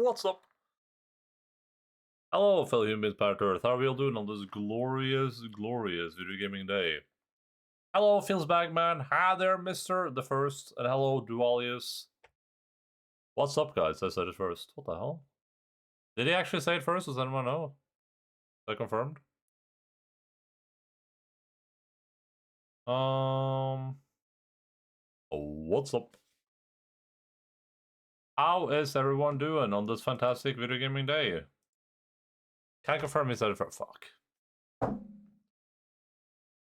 what's up? Hello, fellow humans back to Earth. How are we all doing on this glorious, glorious video gaming day? Hello, Feels Bagman. Hi there, Mr. The First. And hello, Dualius. What's up, guys? I said it first. What the hell? Did he actually say it first? Does anyone know? Is that confirmed? What's up? How is everyone doing on this fantastic video gaming day? Can't confirm he said it first. Fuck.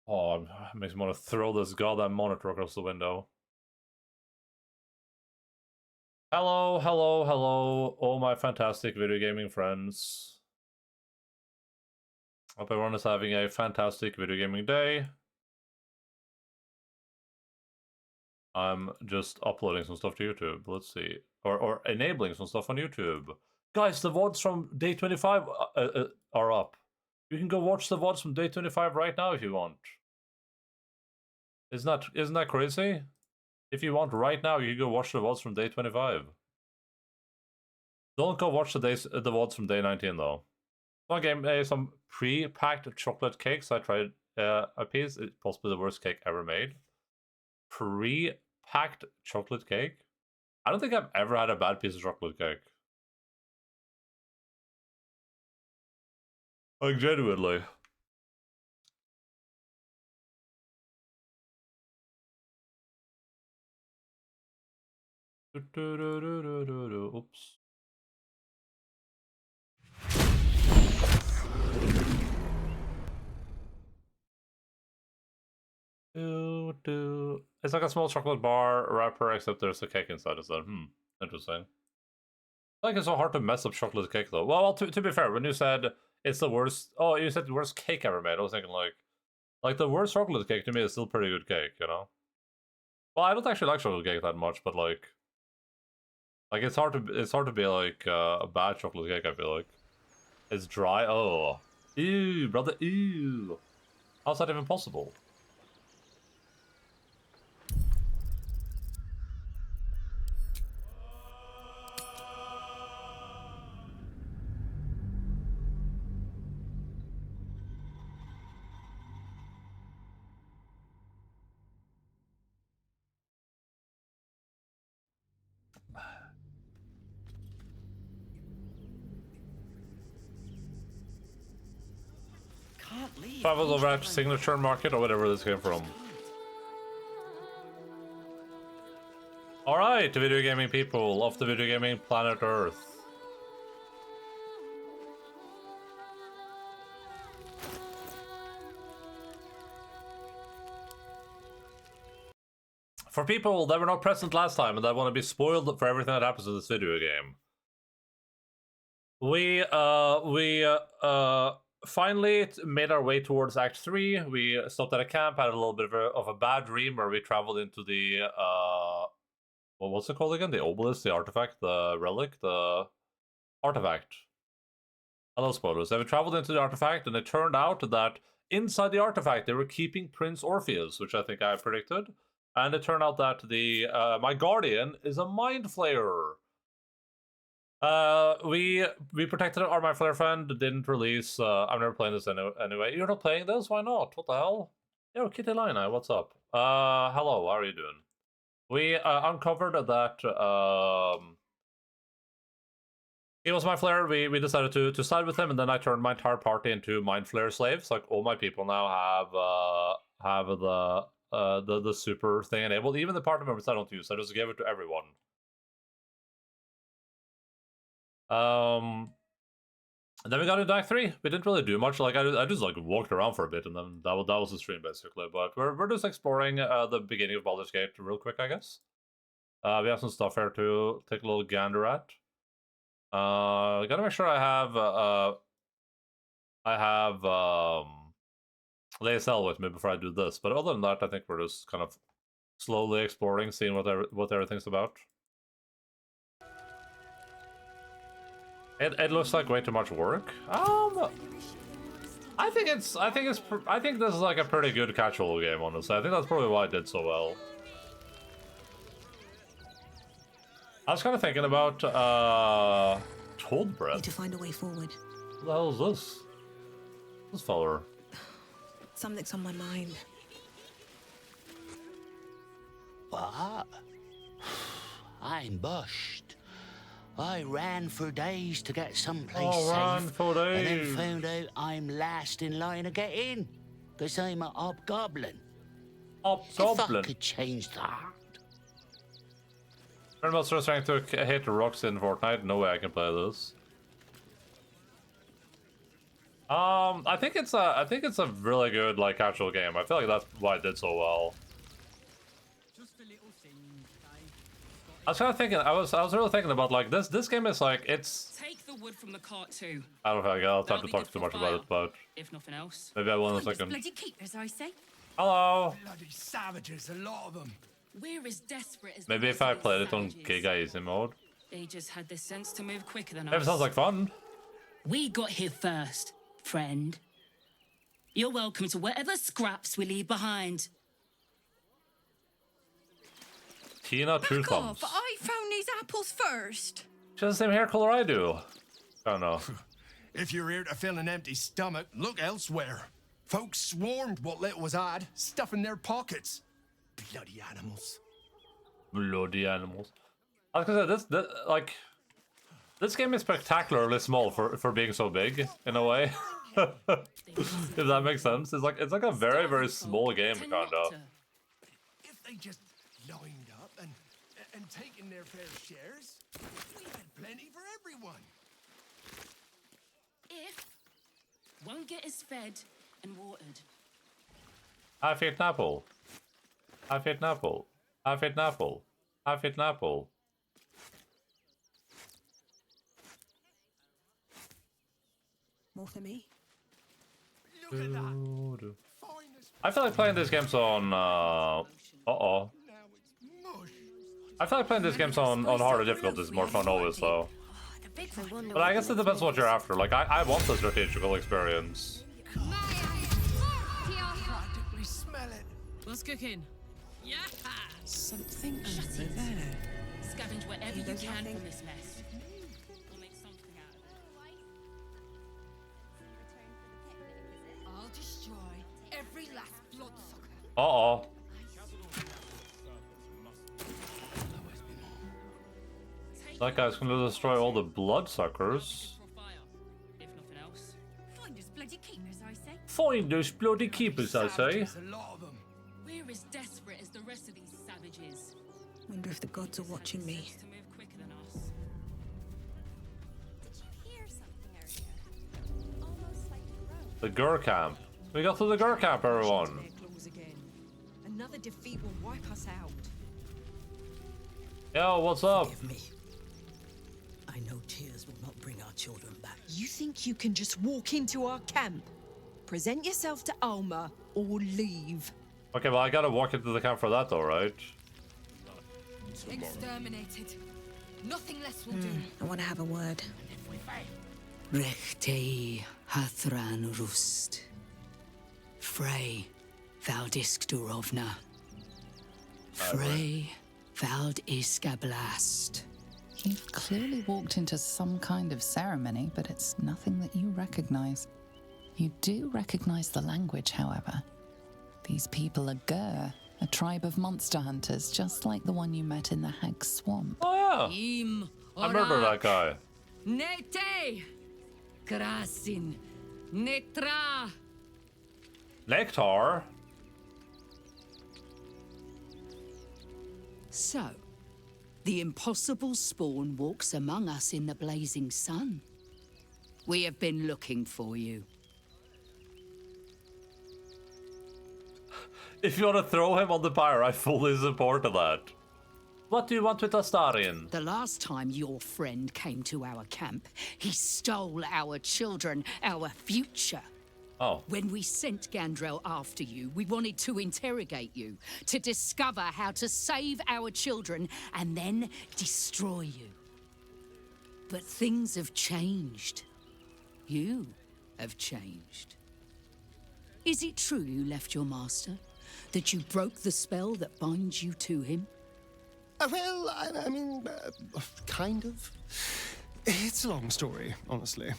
Oh, it makes me want to throw this goddamn monitor across the window. Hello, hello, hello, all my fantastic video gaming friends. Hope everyone is having a fantastic video gaming day. I'm just uploading some stuff to YouTube. Let's see. Or enabling some stuff on YouTube. Guys, the VODs from day 25 are up. You can go watch the VODs from day 25 right now if you want. Isn't that crazy? If you want right now, you can go watch the VODs from day 25. Don't go watch the VODs from day 19 though. One game, some pre-packed chocolate cakes. I tried a piece. It's possibly the worst cake ever made. Pre-packed chocolate cake? I don't think I've ever had a bad piece of chocolate cake. Like, genuinely. Oops. It's like a small chocolate bar wrapper, except there's a cake inside. Is that interesting? I think it's so hard to mess up chocolate cake though. Well, to be fair, when you said it's the worst, oh, you said the worst cake ever made. I was thinking like the worst chocolate cake to me is still pretty good cake, you know. Well, I don't actually like chocolate cake that much, but like it's hard to be like a bad chocolate cake. I feel like it's dry. Oh, ew, brother, ew. How's that even possible? Travel over at Signature Market or whatever this came from. Alright, video gaming people of the video gaming planet Earth. For people that were not present last time and that want to be spoiled for everything that happens in this video game, we finally made our way towards Act 3. We stopped at a camp, had a little bit of a bad dream where we traveled into the, what's it called again? The obelisk, the artifact, the relic, the artifact. Hello, spoilers. And we traveled into the artifact, and it turned out that inside the artifact they were keeping Prince Orpheus, which I think I predicted. And it turned out that the my guardian is a mind flayer. We protected our Mind Flayer friend, didn't release. I'm never playing this anyway. You're not playing this? Why not? What the hell? Yo, Kitty Lina, what's up? Hello, how are you doing? We uncovered that he was Mind Flayer. We decided to side with him, and then I turned my entire party into Mind Flayer slaves. Like all my people now have the super thing enabled. Even the party members I don't use, I just gave it to everyone. And then we got into Act 3. We didn't really do much. Like I just like walked around for a bit, and then that was the stream basically. But we're just exploring the beginning of Baldur's Gate real quick, I guess. We have some stuff here to take a little gander at. Gotta make sure I have ASL with me before I do this. But other than that, I think we're just kind of slowly exploring, seeing what everything's about. It looks like way too much work. I think this is like a pretty good casual game, honestly. I think that's probably why it did so well. I was kind of thinking about cold breath. Need to find a way forward. What the hell is this? This feller. Something's on my mind. What? I'm bushed. I ran for days to get someplace safe, and then found out I'm last in line to get in, because I'm a hobgoblin. Hobgoblin? If I could change that. Grandmaster trying to hit the rocks in Fortnite. No way I can play this. I think it's a really good like casual game. I feel like that's why it did so well. I was kind of thinking. I was really thinking about like this game is like it's. Take the wood from the cart too. I don't know if I have time to talk too much about it, but if nothing else, maybe I will in a second. Bloody keepers, I say. Hello. Bloody savages, a lot of them. We're as desperate as. Maybe if I played it on Giga Easy mode. They just had the sense to move quicker than It us. sounds like fun. We got here first, friend. You're welcome to whatever scraps we leave behind. Tina Two Back off! Thumbs. I found these apples first. She has the same hair color I do. I don't know. If you're here to fill an empty stomach, look elsewhere. Folks swarmed what little was had, stuffing their pockets. Bloody animals. Bloody animals. I was gonna say this game is spectacularly small for being so big in a way. If that makes sense. It's like a very small game kind of. If they just lined up and taken their fair shares, we had plenty for everyone. If won't get us fed and watered. I've eaten apple. I've eaten apple. I've eaten apple. I've eaten apple. More for me? Look at that. Finest I feel like playing these games on now it's mush. I feel like playing these games on harder difficulties is more fun always though. But I guess it depends what you're after. Like I want the strategical experience. Practically smell it. What's cooking? Yeah. Something over there. Scavenge whatever you There's can nothing. from this mess. We'll make something out of it. I'll destroy every last bloodsucker. Uh-oh. That guy's gonna destroy all the bloodsuckers. For fire, if nothing else. Find us bloody keepers, I say. Find those bloody keepers, I say. Savages, a lot of them. We're as desperate as the rest of these savages. Wonder if the gods are watching me. To move quicker than us. Did you hear something earlier? Almost like a crow. The Gur camp. We got to the Gur camp, everyone. Another defeat will wipe us out. Yo, what's up? Forgive me. I know tears will not bring our children back. You think you can just walk into our camp, present yourself to Alma, or leave? Okay, well I gotta walk into the camp for that though, right? Exterminated. Nothing less will do. I want to have a word. Rechtei Hathran Rust. Frey Valdisk Durovna. Frey Vald Iskablast. You've clearly walked into some kind of ceremony, but it's nothing that you recognize. You do recognize the language, however. These people are Gur, a tribe of monster hunters, just like the one you met in the Hag Swamp. Oh yeah. Im I remember that guy. Nete Krasin Netra. Nectar? So, the impossible spawn walks among us in the blazing sun. We have been looking for you. If you want to throw him on the pyre, I fully support that. What do you want with Astarion? The last time your friend came to our camp, he stole our children, our future. Oh. When we sent Gandrel after you, we wanted to interrogate you, to discover how to save our children and then destroy you. But things have changed. You have changed. Is it true you left your master? That you broke the spell that binds you to him? Well, I mean, kind of. It's a long story, honestly.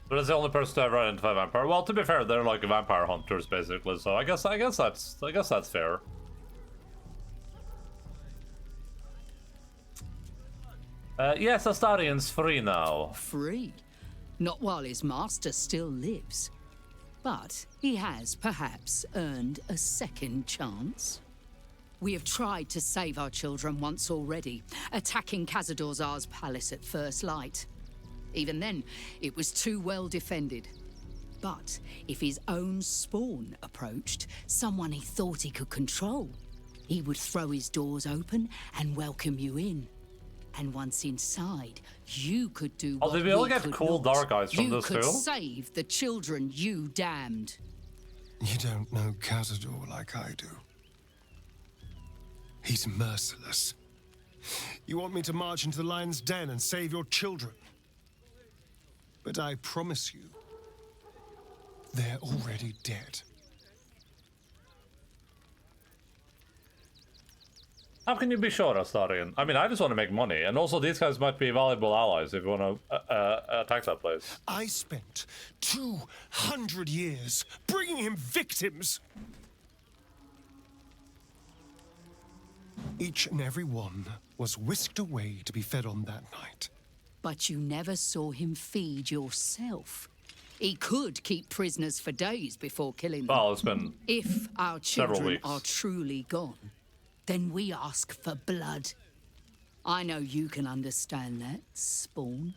But it's the only person to ever identify a vampire. Well, to be fair, they're like vampire hunters basically. So I guess that's fair. Yes, Astarian's free now. Free? Not while his master still lives. But he has perhaps earned a second chance. We have tried to save our children once already, attacking Khazad-dûr'Zar's palace at first light. Even then, it was too well defended. But if his own spawn approached, someone he thought he could control, he would throw his doors open and welcome you in. And once inside, you could do what did we all we get could cool not. dark eyes from this You could too? save the children you damned. You don't know Khazad-dûr like I do. He's merciless. You want me to march into the lion's den and save your children? But I promise you, they're already dead. How can you be sure, Astarian? I mean, I just want to make money, and also these guys might be valuable allies if you want to attack that place. I spent 200 years bringing him victims. Each and every one was whisked away to be fed on that night. But you never saw him feed yourself. He could keep prisoners for days before killing them. Well, it's been If our several children weeks. are truly gone, then we ask for blood. I know you can understand that, Spawn.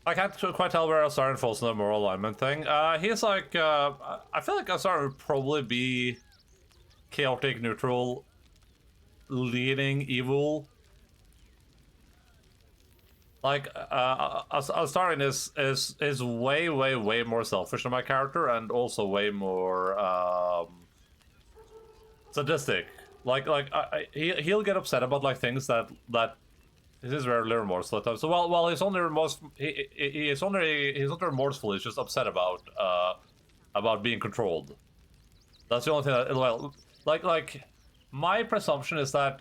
I can't quite tell where Astarian falls in the moral alignment thing. He's like, I feel like Astarian would probably be chaotic, neutral, leaning evil. Like, Astarian is way more selfish than my character, and also way more sadistic. He'll get upset about like things that he's rarely remorseful at times. So while he's only he's not remorseful. He's just upset about being controlled. That's the only thing that, well, like my presumption is that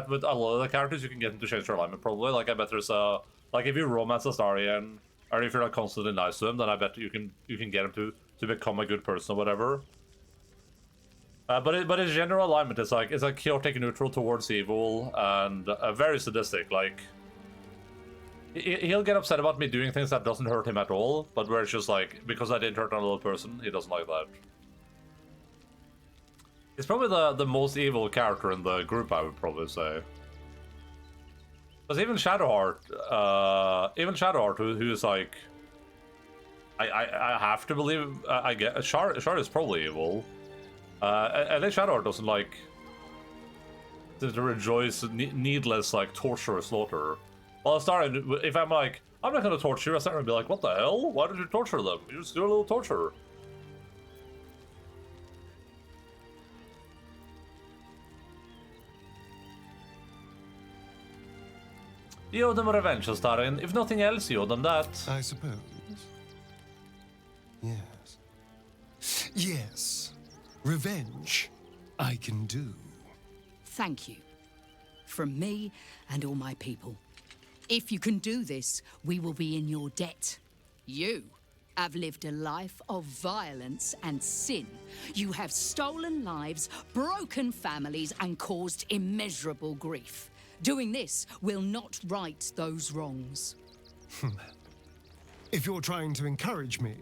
with a lot of the characters you can get them to change their alignment probably. Like I bet there's like if you romance Astarian, or if you're not constantly nice to him, then I bet you can get him to become a good person or whatever. But his general alignment is like chaotic neutral towards evil and very sadistic. Like he'll get upset about me doing things that doesn't hurt him at all, but where it's just like because I didn't hurt another person, he doesn't like that. He's probably the most evil character in the group, I would probably say. Because even Shadowheart, who is like, I have to believe, I get Shard is probably evil. And then Shadowheart doesn't like to rejoice needless like torture or slaughter. Well, Astarian, if I'm like, I'm not gonna torture you, Astarian would be like, what the hell? Why did you torture them? You just do a little torture. You owe them revenge, Astarian. If nothing else, you owe them that. I suppose. Yes. Yes. Revenge, I can do. Thank you. From me and all my people. If you can do this, we will be in your debt. You have lived a life of violence and sin. You have stolen lives, broken families, and caused immeasurable grief. Doing this will not right those wrongs. If you're trying to encourage me,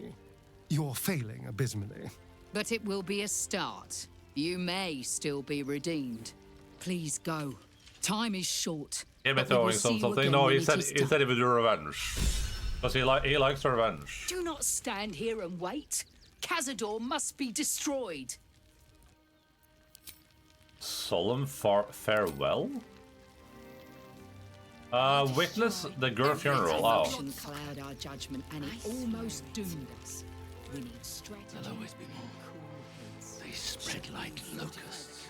you're failing abysmally. But it will be a start. You may still be redeemed. Please go. Time is short. He may but we will throwing see you something. again No, when he it said is he would do revenge. Because he likes revenge. Do not stand here and wait. Khazad-dûr must be destroyed. Solemn farewell? Witness the Gur funeral. Oh. Corruption cloud our judgment, and it almost doomed us. We need strategy. There'll always be more. They spread like locusts.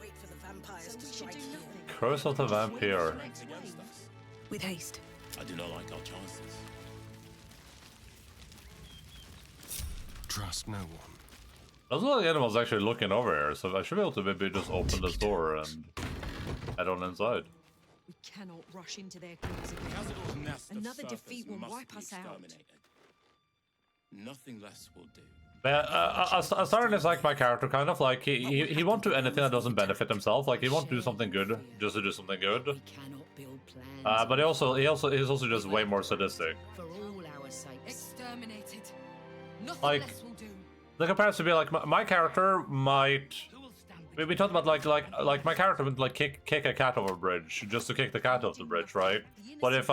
Wait for the vampires to strike here. Curse of the Vampire. With haste. I do not like our chances. Trust no one. Doesn't look like anyone's actually looking over here, so I should be able to maybe just open this door and head on inside. We cannot rush into their claws again. Another defeat will wipe us out. Nothing less will do. But Astarion is like my character, kind of like he won't do anything that doesn't benefit himself. Like he won't do something good just to do something good. We cannot build plans. But he's also just way more sadistic. For all our sakes. Exterminated. Nothing Like less will do. the comparison would be like my character might. We talked about like my character would like kick a cat over a bridge just to kick the cat off the bridge, right? But if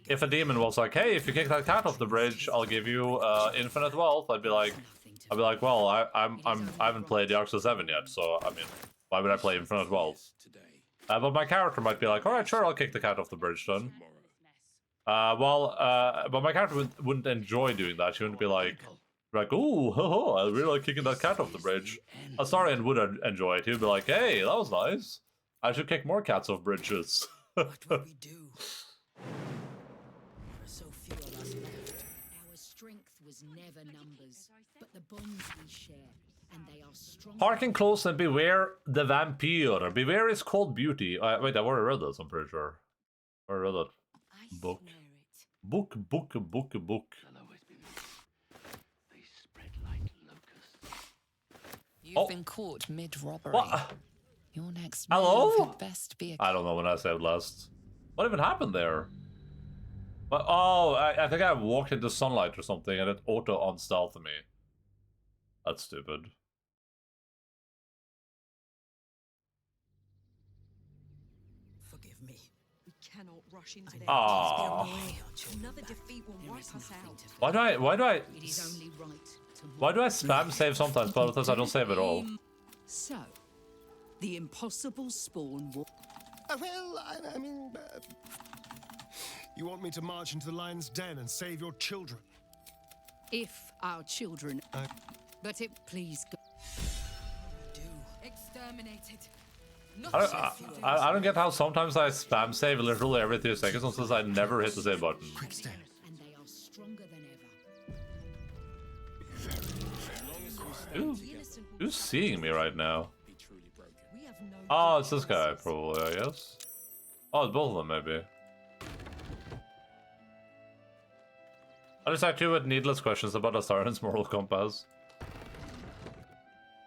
if a demon was like, hey, if you kick that cat off the bridge, I'll give you infinite wealth, I'd be like, well, I haven't played the Arc 7 yet, so I mean, why would I play infinite wealth? But my character might be like, all right, sure, I'll kick the cat off the bridge then. But my character wouldn't enjoy doing that. She wouldn't be like, ooh, ho, I really like kicking that cat off the bridge. Astarion would enjoy it. He'd be like, hey, that was nice. I should kick more cats off bridges. What will we do? There are so few of us left. Our strength was never numbers, but the bonds we share, and they are strong. Hearken close and beware the vampire. Beware is called beauty. Wait, I've already read this, I'm pretty sure. I read that book. Book. You've been caught mid-robbery. What? Your next Hello? move had best be a... I don't know when I saved last. What even happened there? But, oh, I think I walked into sunlight or something and it auto-unstealthed me. That's stupid. Forgive me. We cannot rush into their Ah. Another defeat will wipe us out. Why do I It is only right to why do I spam save sometimes, but other times I don't save at all? So, the impossible spawn will... Well, I mean... you want me to march into the lion's den and save your children? If our children... But it please go... Exterminated. I don't get how sometimes I spam save literally every 2 seconds since I never hit the save button. Quick step. And they are stronger than ever. Who's seeing me right now? We have no Oh, it's this guy, probably, I guess. Oh, it's both of them, maybe. I just had two with needless questions about Astarion's moral compass.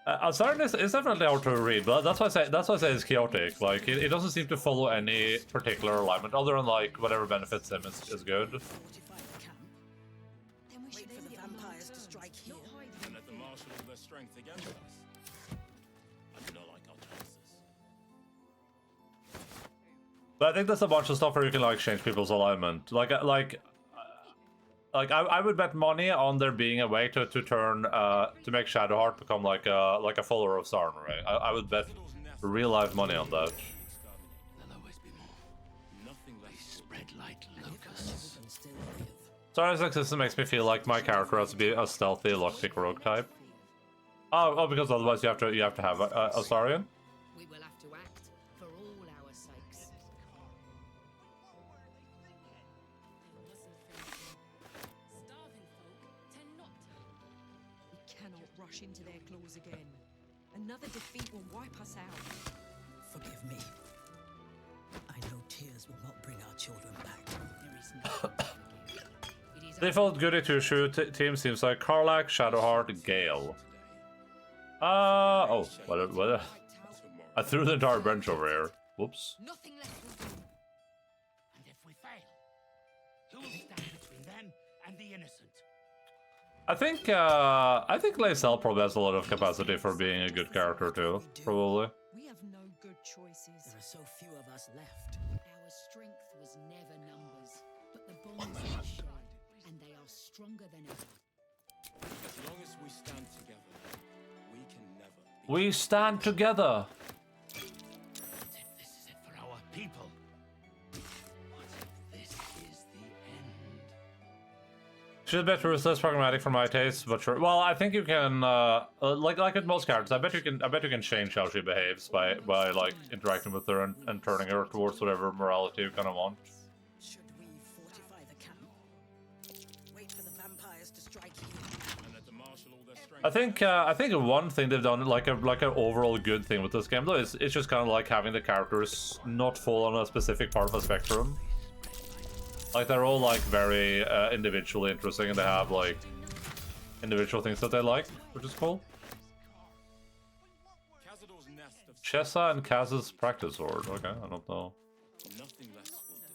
Astarion is definitely hard to read, but that's why I say it's chaotic. Like, it doesn't seem to follow any particular alignment, other than, like, whatever benefits him is good. Fortify the camp. Wait for the vampires to strike here. And let them marshal all their strength against us. I do not like our chances. But I think there's a bunch of stuff where you can, like, change people's alignment. I would bet money on there being a way to turn to make Shadowheart become like a follower of Sarn, right? I would bet real life money on that. There'll always be more. Nothing less spread like locusts. Sarn's existence makes me feel like my character has to be a stealthy lockpick rogue type. Oh, because otherwise you have to have Astarion. We will have to act for all our sakes. Starving folk tend not to. We cannot rush into their claws again. Another defeat will wipe us out. Forgive me. I know tears will not bring our children back. There is nothing. It is Default goody two shoe team seems like Karlach, Shadowheart, Gale. Oh, what? I threw the entire bench over here. Whoops. Nothing less will do. And if we fail, who will stand between them and the innocent? I think Lae'zel probably has a lot of capacity for being a good character too. Probably. We have no good choices. There are so few of us left. Our strength was never numbers, but the bonds we shared, and they are stronger than ever. As long as we stand together, we can never be. We stand together. What if this is it for our people? What if this is the end? She's better is less pragmatic for my taste, but sure. Well, I think you can, like with most characters, I bet you can change how she behaves by like interacting with her and turning her towards whatever morality you kind of want. Should we fortify the camp? Wait for the vampires to strike here. And let them marshal all their strength I think one thing they've done, like an overall good thing with this game though, is it's just kind of like having the characters not fall on a specific part of the spectrum. Like they're all like very individually interesting, and they have like individual things that they like, which is cool. Chessa and Kaz's practice sword. Okay, I don't know. Nothing less will do.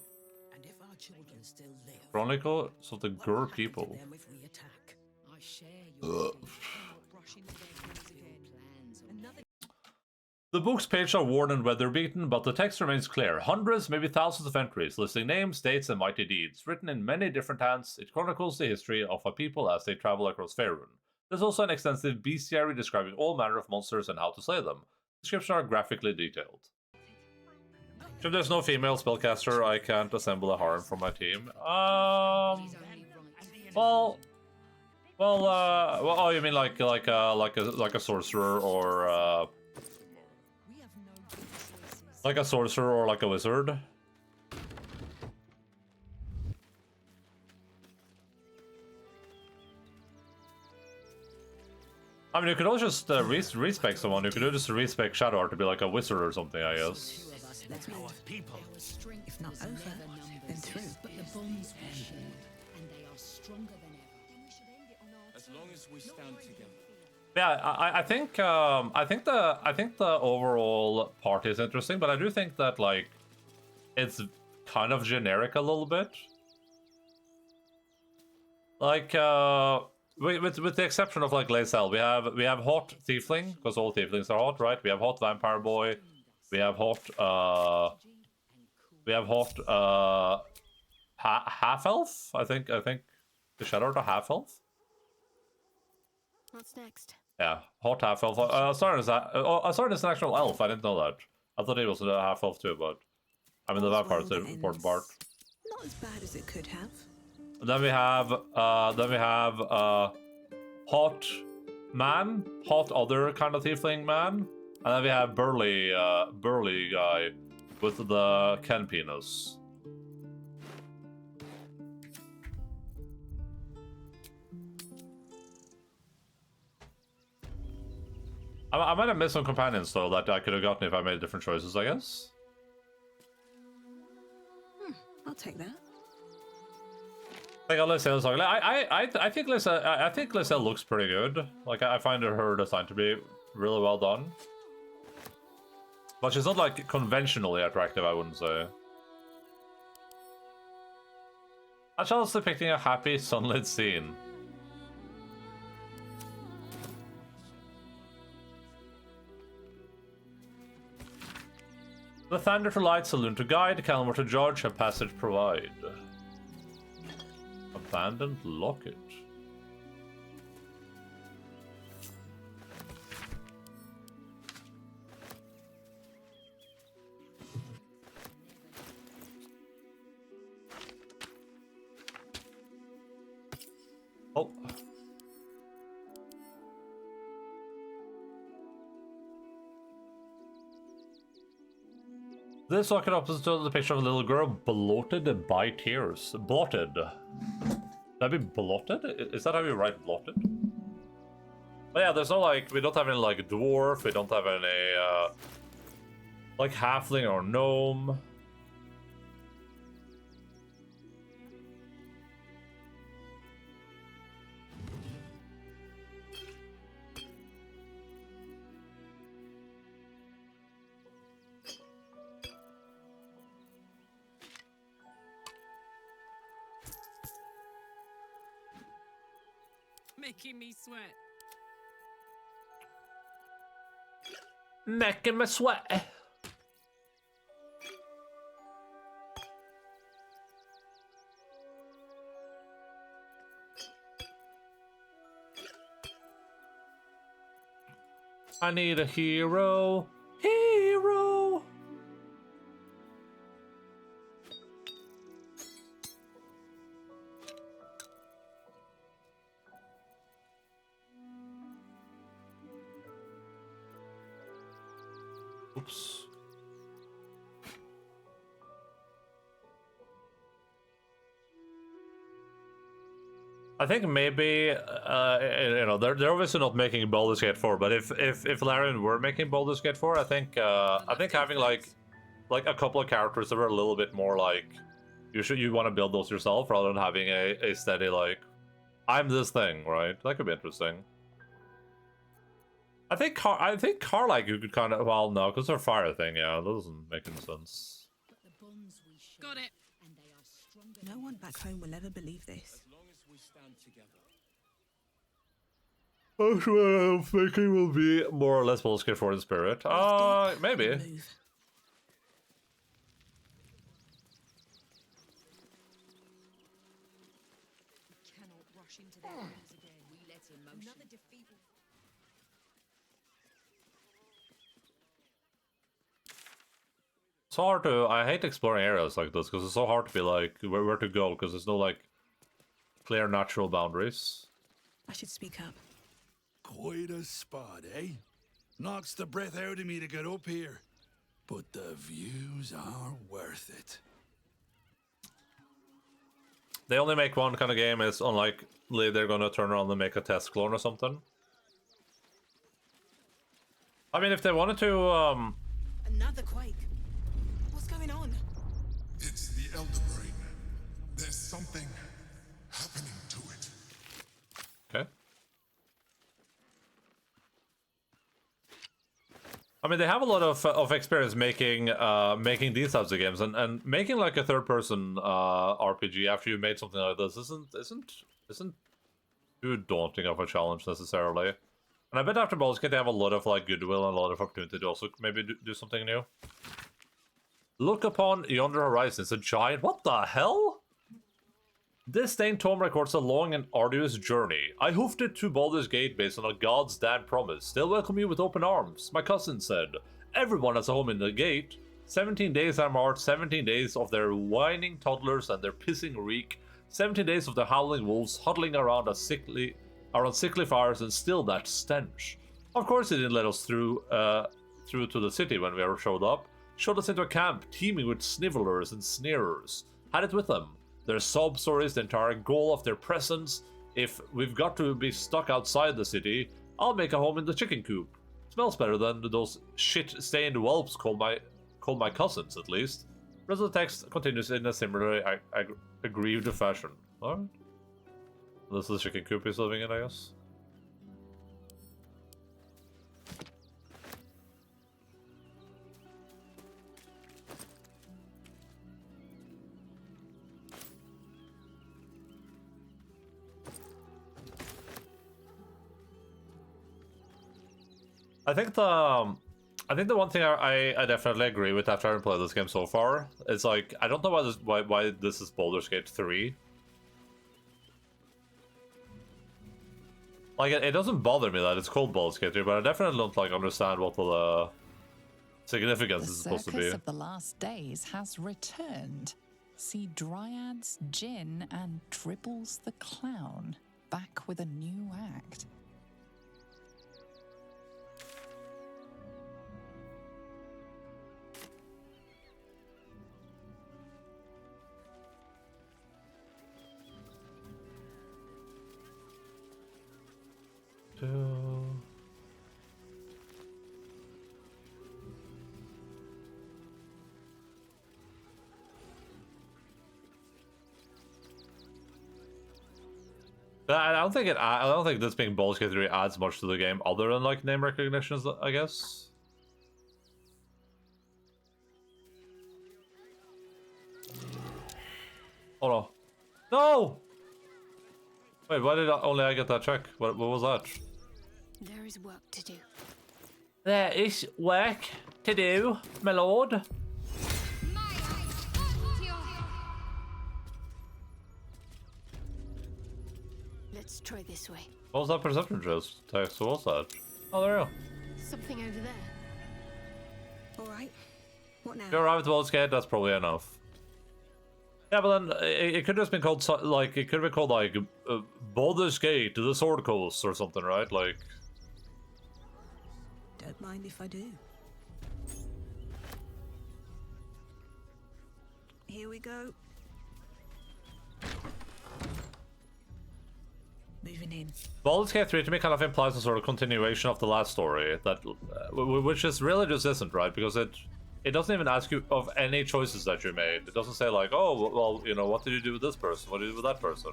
And if our children still live, Chronicles of the Gur people. them if we attack. I share your The book's pages are worn and weather-beaten, but the text remains clear. Hundreds, maybe thousands of entries, listing names, dates, and mighty deeds. Written in many different hands, it chronicles the history of a people as they travel across Faerun. There's also an extensive bestiary describing all manner of monsters and how to slay them. Descriptions are graphically detailed. If there's no female spellcaster, I can't assemble a harem for my team. Oh, you mean like a sorcerer or like a sorcerer or like a wizard? I mean, you could always just respec someone. You could just respec Shadow Art to be like a wizard or something, I guess. People. If not over, then through. But the bonds were shared, and they are stronger than ever. As long as we stand together. Yeah, I think the overall part is interesting, but I do think that like it's kind of generic a little bit. Like with the exception of like Lae'zel, we have hot tiefling, because all tieflings are hot, right? We have hot vampire boy, we have hot half elf. I think the Shadow Art a half elf. What's next? Yeah, hot half elf. Asarn is an actual elf. I didn't know that. I thought he was a half elf too, but I mean the vampire is the important part. Not as bad as it could have. Then we have hot man, hot other kind of tiefling man, and then we have burly guy with the Ken penis. I might have missed some companions though that I could have gotten if I made different choices, I guess. I'll take that. Like Lae'zel's like, I think Lae'zel looks pretty good. Like I find her design to be really well done. But she's not like conventionally attractive, I wouldn't say. A child's depicting a happy sunlit scene. The Thunder to light, saloon to guide, Calmar to judge, a passage provide. Abandoned locket. Oh. This locket opposite to the picture of a little girl bloated by tears. Blotted. That'd be blotted? Is that how you write blotted? But yeah, there's no like, we don't have any like dwarf, we don't have any like halfling or gnome. Making me sweat. Making me sweat. I need a hero. Hero. Oops. I think maybe you know they're obviously not making Baldur's Gate 4, but if Larian were making Baldur's Gate 4, I think having like a couple of characters that were a little bit more like you want to build those yourself rather than having a steady like I'm this thing, right? That could be interesting. I think Carlike you could kind of well no because they're fire thing, yeah, that doesn't make any sense. Got it. No one back home will ever believe this. As long as we stand together. That's what I'm thinking will be more or less Baldur's Gate 4 in spirit. Maybe. Move. Cannot rush into their hands again. We let emotion. Another defeat. It's hard to. I hate exploring areas like this because it's so hard to be like where to go because there's no like clear natural boundaries. I should speak up. Quite a spot, eh? Knocks the breath out of me to get up here. But the views are worth it. They only make one kind of game. It's unlikely they're gonna turn around and make a test clone or something. I mean, if they wanted to, Another quake. What's going on? It's the Elder-Brain. There's something happening to it. Okay. I mean, they have a lot of experience making making these types of games, and making like a third-person RPG after you made something like this isn't too daunting of a challenge necessarily. And I bet after Baldur's Gate they have a lot of like goodwill and a lot of opportunity to also maybe do something new. Look upon yonder horizon. It's a giant. What the hell? This Dane Tome records a long and arduous journey. I hoofed it to Baldur's Gate based on a god's damn promise. They'll welcome you with open arms, my cousin said. Everyone has a home in the gate. 17 days I marched, 17 days of their whining toddlers and their pissing reek. 17 days of the howling wolves huddling around sickly fires and still that stench. Of course he didn't let us through to the city when we showed up. Showed us into a camp teeming with snivelers and sneerers. Had it with them. Their sob stories, the entire goal of their presence. If we've got to be stuck outside the city, I'll make a home in the chicken coop. Smells better than those shit-stained whelps called my cousins, at least. The rest of the text continues in a similarly aggrieved fashion. Alright. This is the chicken coop he's living in, I guess. I think the one thing I definitely agree with after having played this game so far is like I don't know why this is Baldur's Gate 3. Like it doesn't bother me that it's called Baldur's Gate 3, but I definitely don't like understand what the significance is supposed to be. The Circus of the Last Days has returned. See Dryads, Jinn, and Dribbles the Clown back with a new act. I don't think this being Baldur's Gate 3 adds much to the game other than like name recognitions, I guess. Oh no. No! Wait, why did only I get that check? What was that? There is work to do. There is work to do, my lord. Let's try this way. What was that perception text? What was that? Oh, there you go. Something over there. All right. What now? If you arrive at Baldur's Gate, that's probably enough. Yeah, but then it could have just been called like it could have been called like Baldur's Gate to the Sword Coast or something, right? Like. Don't mind if I do. Here we go. happening. Baldur's Gate 3 to me kind of implies a sort of continuation of the last story, that which is really just isn't, right? Because it doesn't even ask you of any choices that you made. It doesn't say like, oh, well, you know, what did you do with this person? What did you do with that person?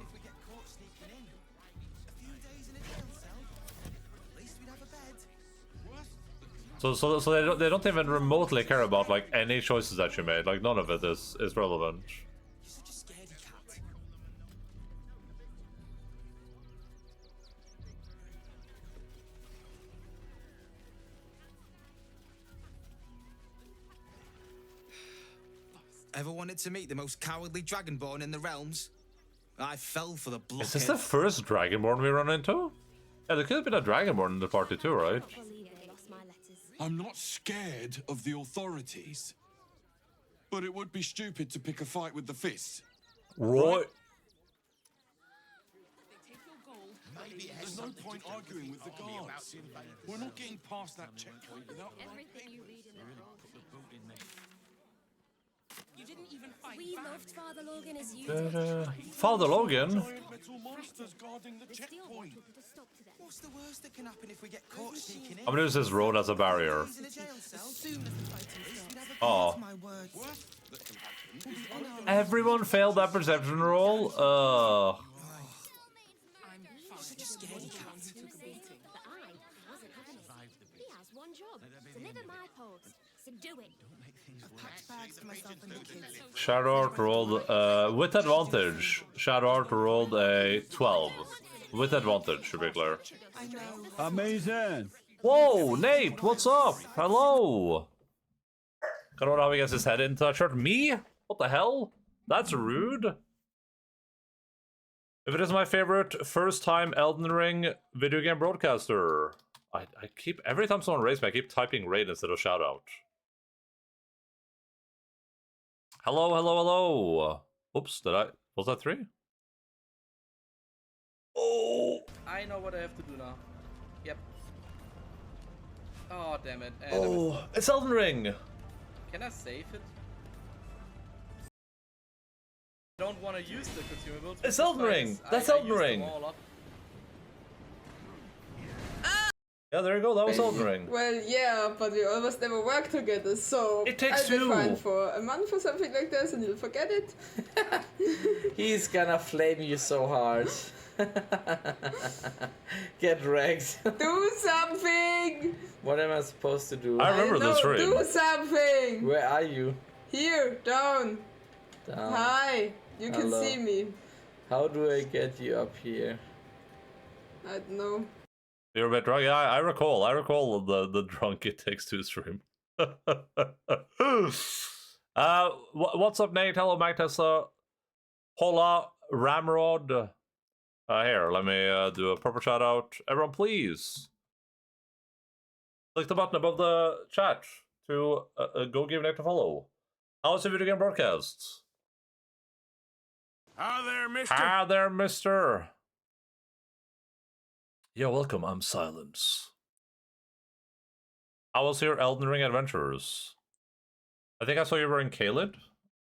So they don't even remotely care about like any choices that you made. Like none of it is relevant. Ever wanted to meet the most cowardly dragonborn in the realms? I fell for the blockhead. Is this the first dragonborn we run into? Yeah, there could have been a dragonborn in the party too, right? I'm not scared of the authorities. But it would be stupid to pick a fight with the fists. Right. There's no point arguing with the guards. We're not getting past that checkpoint without Everything you read in that book. You didn't even fight we loved Father Logan as you Father Logan? metal monsters guarding the checkpoint. What's the worst that can happen if we get caught sneaking in? I'm gonna use this road as a barrier. Oh. Everyone failed that perception roll? one job. Deliver my post. So do it. I've packed bags for myself and the kids. Shadow Art rolled with advantage. Shadow Art rolled a 12. With advantage, to be clear. Amazing. Whoa, Nate, what's up? Hello. Kind of how he gets his head into that shirt. Me? What the hell? That's rude. If it is my favorite first-time Elden Ring video game broadcaster. I keep, every time someone rates me, I keep typing raid instead of shout out. Hello, hello, hello. Oops, was that 3? Oh! I know what I have to do now. Yep. Oh, damn it. Oh, it's Elden Ring! Can I save it? I don't want to use the consumables. It's Elden Ring! That's Elden Ring! Yeah, there you go, that was Elden Ring. Well, yeah, but we almost never work together, so it takes I'll be fine for a month or something like this and you'll forget it. He's gonna flame you so hard. Get wrecked. Do something! What am I supposed to do? I remember this stream. Do something! Where are you? Here, down. Hi, you can see me. How do I get you up here? I don't know. You're a bit drunk. Yeah, I recall the drunk it takes to stream. What's up, Nate? Hello, Mike Tesla. Hola, Ramrod. Here, let me do a proper shout out. Everyone, please click the button above the chat to go give Nate a follow. How's the video game broadcast? Hi there, mister. Hi there, mister. You're welcome, I'm Silence. How was your Elden Ring adventures? I think I saw you were in Caelid,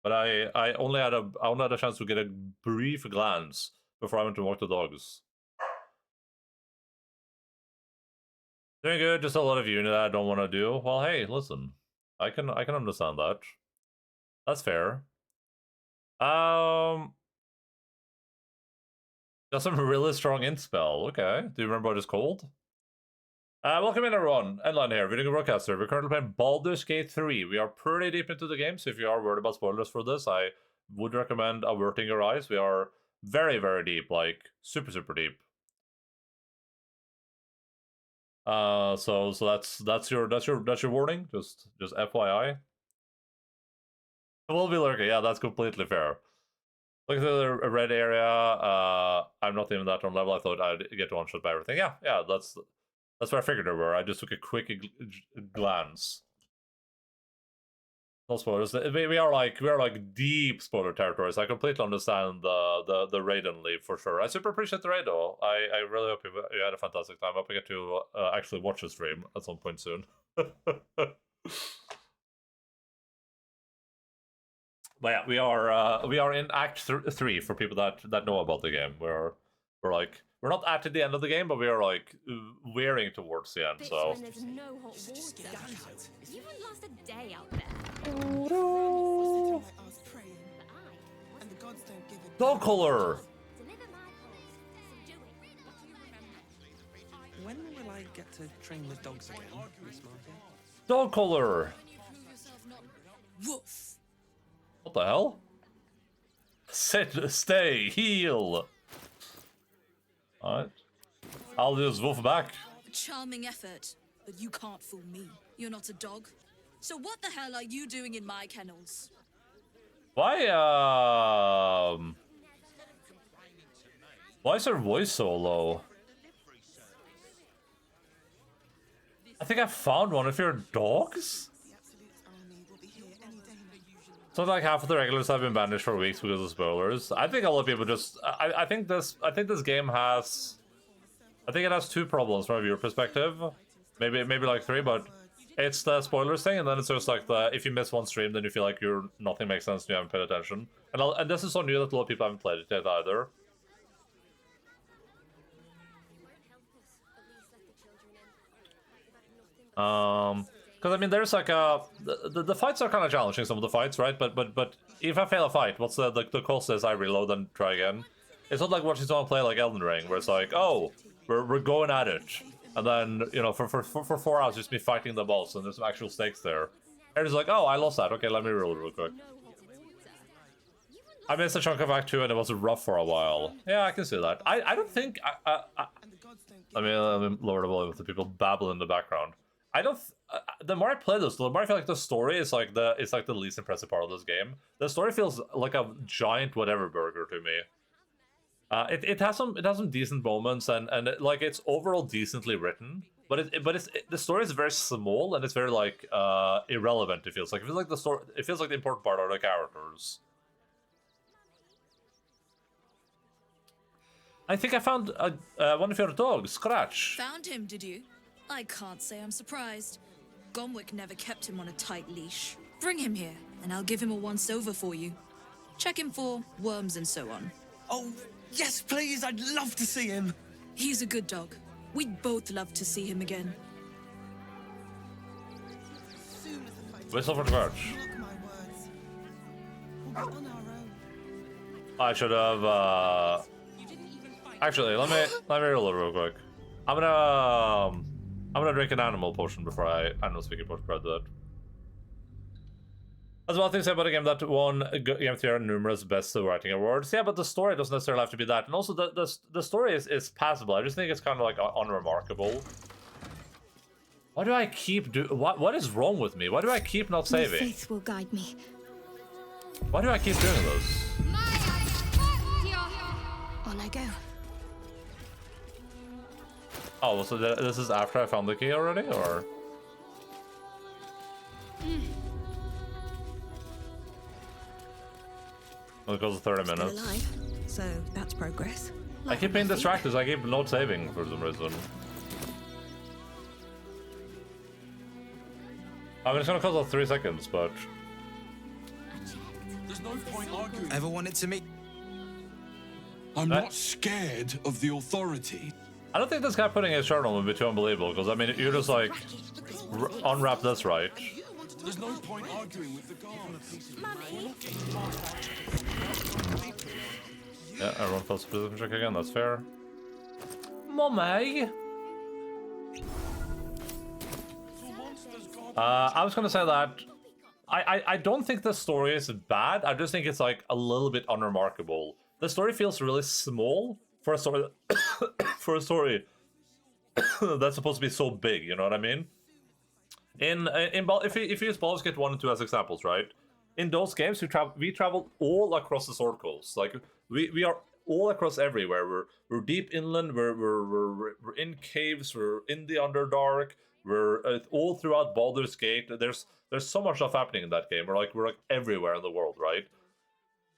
but I only had a chance to get a brief glance before I went to walk the dogs. Doing good, just a lot of uni that I don't want to do. Well, hey, listen. I can understand that. That's fair. Got some really strong int spell. Okay. Do you remember what it's called? Welcome in, everyone. Endaline here, video game broadcaster. We're currently playing Baldur's Gate 3. We are pretty deep into the game, so if you are worried about spoilers for this, I would recommend averting your eyes. We are very, very deep, like super, super deep. So that's your warning. Just FYI. We'll be lurking. Yeah, that's completely fair. Look at the red area. I'm not even that on level. I thought I'd get one shot by everything. Yeah, that's what I figured there were. I just took a quick glance. No spoilers. We are like deep spoiler territories. I completely understand the Raiden leave for sure. I super appreciate the raid though. I really hope you had a fantastic time. I hope we get to actually watch the stream at some point soon. But yeah, we are in Act 3 for people that know about the game. We're like we're not at the end of the game, but we are like veering towards the end. Bits So. when there's no hot water. You wouldn't last a day out there. Dog collar. When will I get to train with dogs again, Miss Martin? Dog collar. Woof. What the hell? Sit, stay, heal. Alright. I'll just woof back. Charming effort, but you can't fool me. You're not a dog. So what the hell are you doing in my kennels? Why is her voice so low? I think I found one of your dogs? So like half of the regulars have been banished for weeks because of spoilers. I think a lot of people just I think this game has I think it has two problems from a viewer perspective. Maybe like three, but it's the spoilers thing, and then it's just like the if you miss one stream, then you feel like nothing makes sense and you haven't paid attention. And this is so new that a lot of people haven't played it yet either. Because I mean, there's like the fights are kind of challenging, some of the fights, right? But if I fail a fight, what's the cost is I reload and try again. It's not like watching someone play like Elden Ring, where it's like, oh, we're going at it, and then you know for 4 hours just me fighting the boss, and there's some actual stakes there. And it's like, oh, I lost that. Okay, let me reload real quick. I missed a chunk of Act 2 and it was rough for a while. Yeah, I can see that. I don't think let me lower the volume with the people babble in the background. I don't. The more I play this, the more I feel like the story is like the least impressive part of this game. The story feels like a giant whatever burger to me. It has some decent moments and like it's overall decently written, but the story is very small and it's very like irrelevant. It feels like the story. It feels like the important part are the characters. I think I found one of your dogs, Scratch. Found him, did you? I can't say I'm surprised. Gomwick never kept him on a tight leash. Bring him here, and I'll give him a once-over for you. Check him for worms and so on. Oh, yes, please, I'd love to see him. He's a good dog. We'd both love to see him again. Whistle for the birch. I should have, Actually, let me roll it real quick. I'm gonna drink an animal potion before animal speaking potion before I do that. That's one thing to say about a game that won Game of the Year numerous best writing awards. Yeah, but the story doesn't necessarily have to be that, and also the story is passable. I just think it's kind of like unremarkable. Why do I keep what is wrong with me? Why do I keep not saving? My faith will guide me. Why do I keep doing this? On I go. Oh, so this is after I found the key already, or? Well, it goes 30 minutes. Still alive, so that's progress. I keep being distracted, so I keep not saving for some reason. I mean, it's gonna cost 3 seconds, but... There's no point arguing. Ever wanted to meet? I'm not scared of the authority. I don't think this guy putting his shirt on would be too unbelievable, because I mean, you just like unwrap this right. There's no point arguing with the guards. Yeah, everyone fails to position check again, that's fair. Mommy! I was gonna say that I don't think the story is bad, I just think it's like a little bit unremarkable. The story feels really small for a story that's supposed to be so big, you know what I mean? If you use Baldur's Gate 1 and 2 as examples, right? In those games, we travel all across the Sword Coast. Like we are all across everywhere. We're deep inland. We're in caves. We're in the Underdark. We're all throughout Baldur's Gate. There's so much stuff happening in that game. We're like everywhere in the world, right?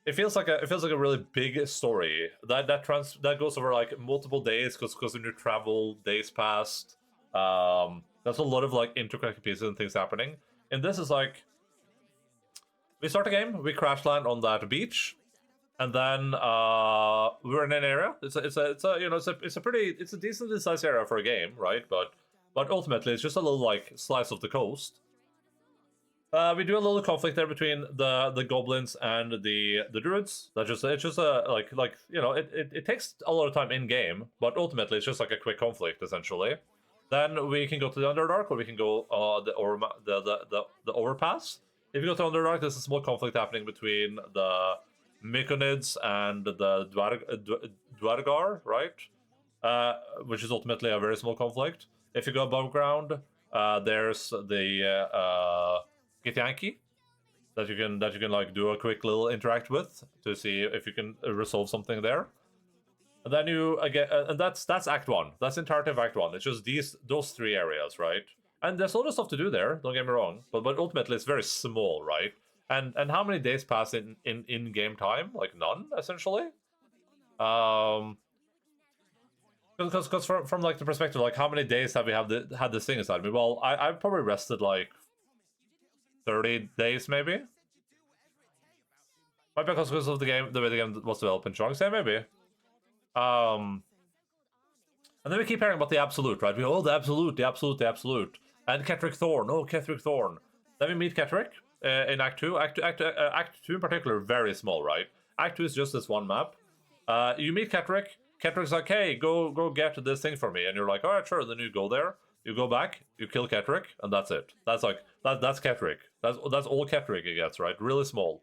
It feels like a really big story that goes over like multiple days because when you travel, days passed. There's a lot of like interconnected pieces and things happening. And this is like we start the game, we crash land on that beach, And then we're in an area. It's a decently sized area for a game, right? But ultimately, it's just a little like slice of the coast. We do a little conflict there between the goblins and the druids. It's just a it takes a lot of time in game, but ultimately it's just like a quick conflict essentially. Then we can go to the Underdark, or we can go the overpass. If you go to Underdark, there's a small conflict happening between the Myconids and the Dwargar, right? Which is ultimately a very small conflict. If you go above ground, there's the Githyanki that you can like do a quick little interact with to see if you can resolve something there. And then you again, and that's Act 1. That's entirety of Act 1. It's just those 3 areas, right? And there's a lot of stuff to do there. Don't get me wrong, but ultimately it's very small, right? And how many days pass in game time? Like none, essentially. Because from like the perspective, like how many days have we had this thing inside me? Well, I've probably rested like 30 days, maybe. Might be because of the way the game was developed in chunks. Yeah, maybe. And then we keep hearing about the Absolute, right? We go, oh, the Absolute. And Ketheric Thorn. Oh, Ketheric Thorn. Then we meet Ketheric in Act 2. Act 2 in particular, very small, right? Act 2 is just this one map. You meet Ketheric. Ketteric's like, hey, go get this thing for me. And you're like, all right, sure. Then you go there. You go back. You kill Ketheric. And that's it. That's like, that's Ketheric. That's all Ketheric he gets, right? Really small.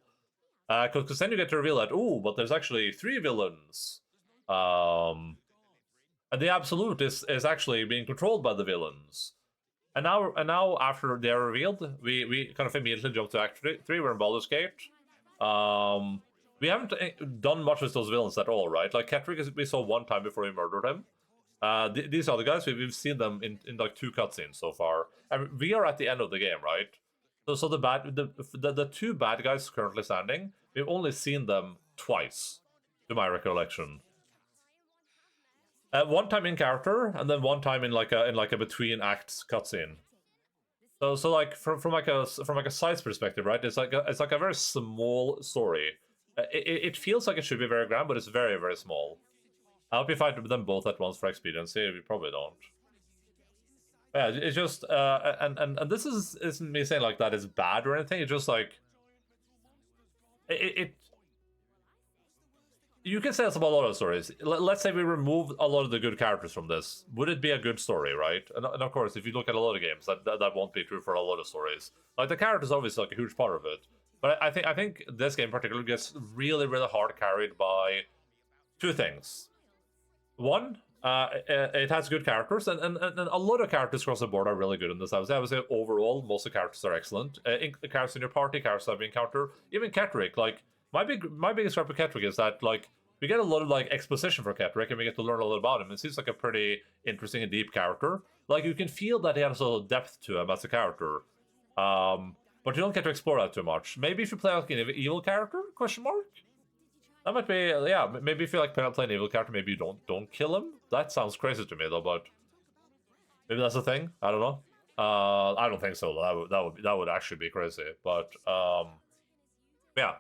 Because then you get to reveal that, ooh, but there's actually 3 villains. And the Absolute is actually being controlled by the villains. And now after they are revealed, we kind of immediately jump to Act 3. We're in Baldur's Gate. We haven't done much with those villains at all, right? Like Ketheric, we saw one time before we murdered him. These other guys, we've seen them in like 2 cutscenes so far. And we are at the end of the game, right? So the 2 bad guys currently standing, we've only seen them twice, to my recollection. One time in character, and then one time in like a between acts cutscene. So like from a size perspective, right? It's like a very small story. It feels like it should be very grand, but it's very, very small. I hope you fight them both at once for expediency. You probably don't. Yeah, it's just and this isn't me saying like that is bad or anything. It's just like it you can say this about a lot of stories. Let's say we remove a lot of the good characters from this. Would it be a good story, right? And of course, if you look at a lot of games, that won't be true for a lot of stories. Like the characters, obviously, like a huge part of it. But I think this game in particular gets really, really hard carried by 2 things. One, it has good characters, and a lot of characters across the board are really good in this. I would say overall, most of the characters are excellent. Characters in your party, characters that we encounter, even Ketheric, like. My biggest gripe with Ketheric is that like we get a lot of like exposition for Ketheric and we get to learn a lot about him. It seems like a pretty interesting and deep character. Like you can feel that he has a little depth to him as a character, but you don't get to explore that too much. Maybe if you play like an evil character? Question mark. That might be yeah. Maybe if you like playing an evil character, maybe you don't kill him. That sounds crazy to me though, but maybe that's a thing. I don't know. I don't think so. That would actually be crazy. But yeah.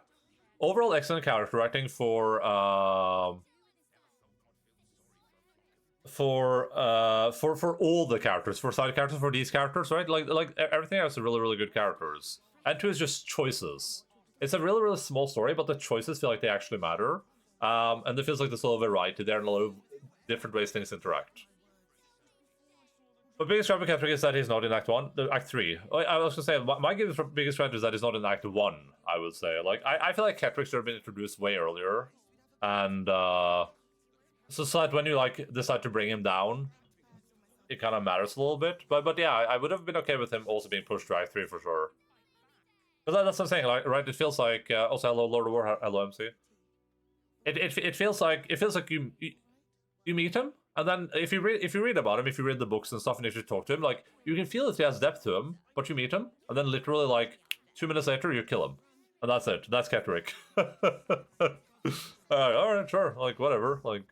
Overall, excellent character writing for all the characters, for side characters, for these characters, right? Like everything else is really, really good characters. And 2 is just choices. It's a really, really small story, but the choices feel like they actually matter. And it feels like there's a lot of variety there and a lot of different ways things interact. But biggest gripe with Ketheric is that he's not in Act 1, Act 3. I was gonna say, my biggest gripe is that he's not in Act 1, I would say. Like, I feel like Ketheric should have been introduced way earlier. And, so that when you, like, decide to bring him down, it kind of matters a little bit. But yeah, I would have been okay with him also being pushed to Act 3 for sure. But that's what I'm saying, like, right? It feels like, also, hello, Lord of War, hello, MC. It feels like you meet him. And then if you read about him, if you read the books and stuff, and if you talk to him, like you can feel that he has depth to him, but you meet him, and then literally like 2 minutes later you kill him, and that's it. That's Ketheric. All right, sure, like whatever, like.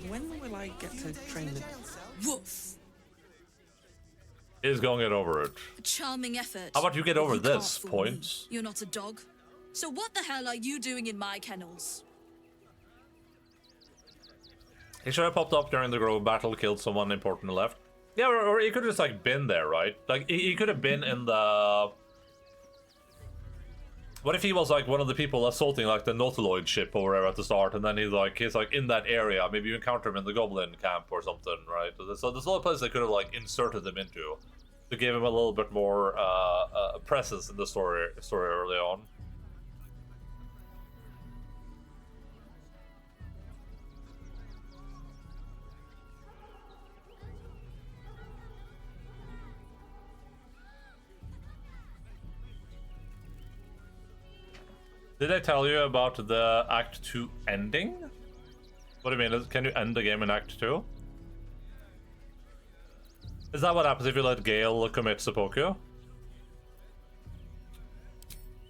When will I get to train the... Woof! He's gonna get over it. A charming effort. How about you get but over you can't this, fool Points? me. You're not a dog. So what the hell are you doing in my kennels? He should have popped up during the Grove battle, killed someone important and left. Yeah, or he could have just like been there, right? Like he could have been in the. What if he was like one of the people assaulting like the Nautiloid ship or whatever at the start, and then he's like in that area. Maybe you encounter him in the Goblin camp or something, right? So there's a lot of places they could have like inserted him into to give him a little bit more presence in the story early on. Did I tell you about the Act 2 ending? What do you mean? Can you end the game in Act 2? Is that what happens if you let Gale commit seppuku?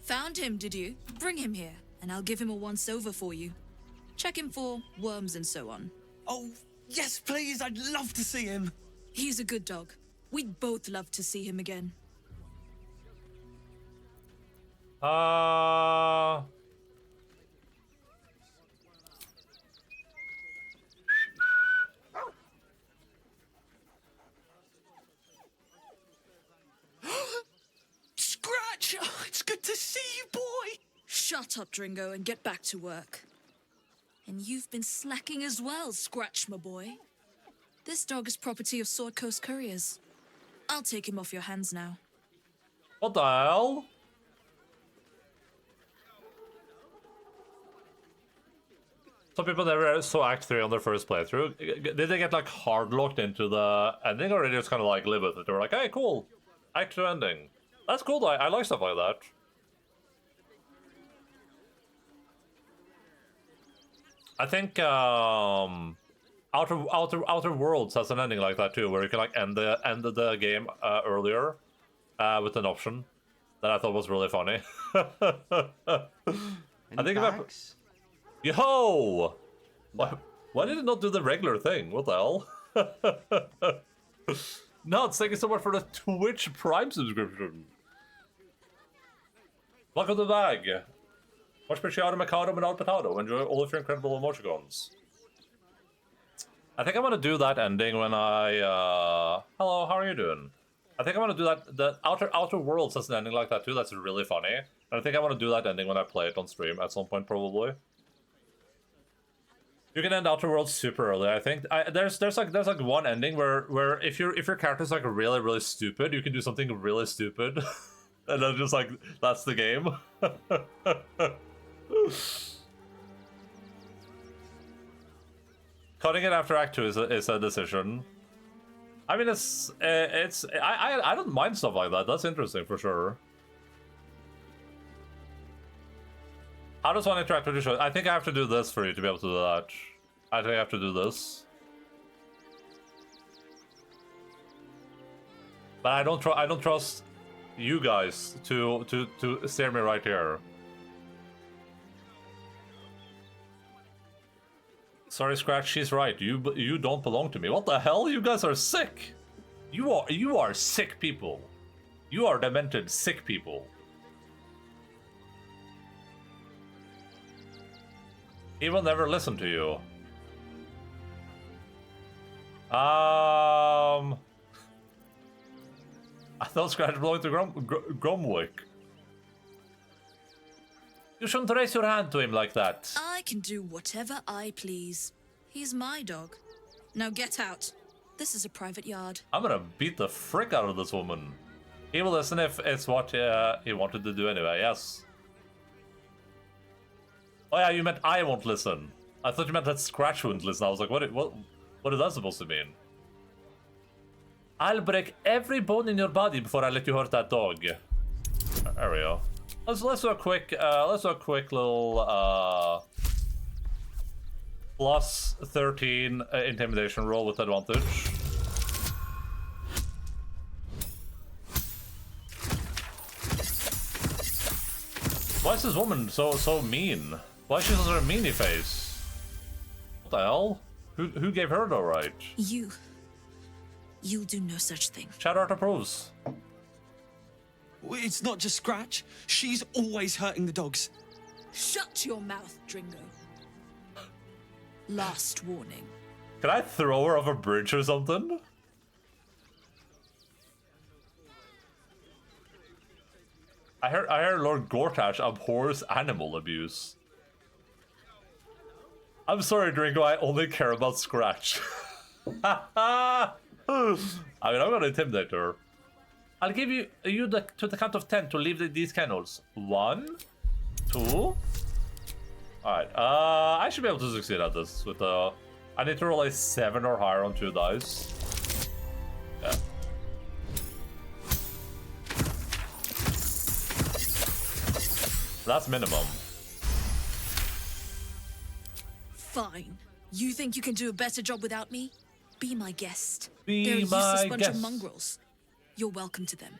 Found him, did you? Bring him here, and I'll give him a once-over for you. Check him for worms and so on. Oh, yes, please. I'd love to see him. He's a good dog. We'd both love to see him again. Scratch! Oh, it's good to see you, boy. Shut up, Dringo, and get back to work. And you've been slacking as well, Scratch, my boy. This dog is property of Sword Coast Couriers. I'll take him off your hands now. What the hell? Some people never saw Act 3 on their first playthrough. Did they get like hard locked into the ending, or did they just kind of like live with it? They were like, hey, cool, Act 2 ending. That's cool. I like stuff like that. I think Outer Worlds has an ending like that too, where you can like end the game earlier with an option that I thought was really funny. I think about. Yo! Why did it not do the regular thing? What the hell? Nuts, thank you so much for the Twitch Prime subscription. Welcome to the bag. Much appreciated, Mikado, Manal Potato. Enjoy all of your incredible emoticons. I think I'm gonna do that ending when I, hello, how are you doing? I think I'm gonna do that. The Outer Worlds has an ending like that too. That's really funny. And I think I want to do that ending when I play it on stream at some point, probably. You can end Outer Worlds super early. I think there's like one ending where if your character's like really stupid, you can do something really stupid, and then just like that's the game. Cutting it after Act 2 is a decision. I mean, I don't mind stuff like that. That's interesting for sure. How does one interact with the show? I think I have to do this for you to be able to do that. I think I have to do this. But I don't trust you guys to steer me right here. Sorry, Scratch, she's right. You don't belong to me. What the hell? You guys are sick. You are sick people. You are demented sick people. He will never listen to you. I thought Scratch belonged to Gromwick. You shouldn't raise your hand to him like that. I can do whatever I please. He's my dog. Now get out. This is a private yard. I'm gonna beat the frick out of this woman. He will listen if it's what he wanted to do anyway, yes. Oh yeah, you meant I won't listen. I thought you meant that Scratch wouldn't listen. I was like, what is that supposed to mean? I'll break every bone in your body before I let you hurt that dog. There we go. Let's do a quick little plus 13 intimidation roll with advantage. Why is this woman so mean? Why is she such a meanie face? What the hell? Who gave her the right? You. You'll do no such thing. Shadowheart approves. It's not just Scratch. She's always hurting the dogs. Shut your mouth, Dringo. Last warning. Can I throw her off a bridge or something? I heard Lord Gortash abhors animal abuse. I'm sorry, Dringo, I only care about Scratch. I mean, I'm gonna intimidate her. I'll give you to the count of 10 to leave these kennels. 1, 2. Alright, I should be able to succeed at this with I need to roll a 7 or higher on 2 dice. Yeah. That's minimum. Fine. You think you can do a better job without me? Be my guest. Be They're a useless my bunch guest. of mongrels. You're welcome to them.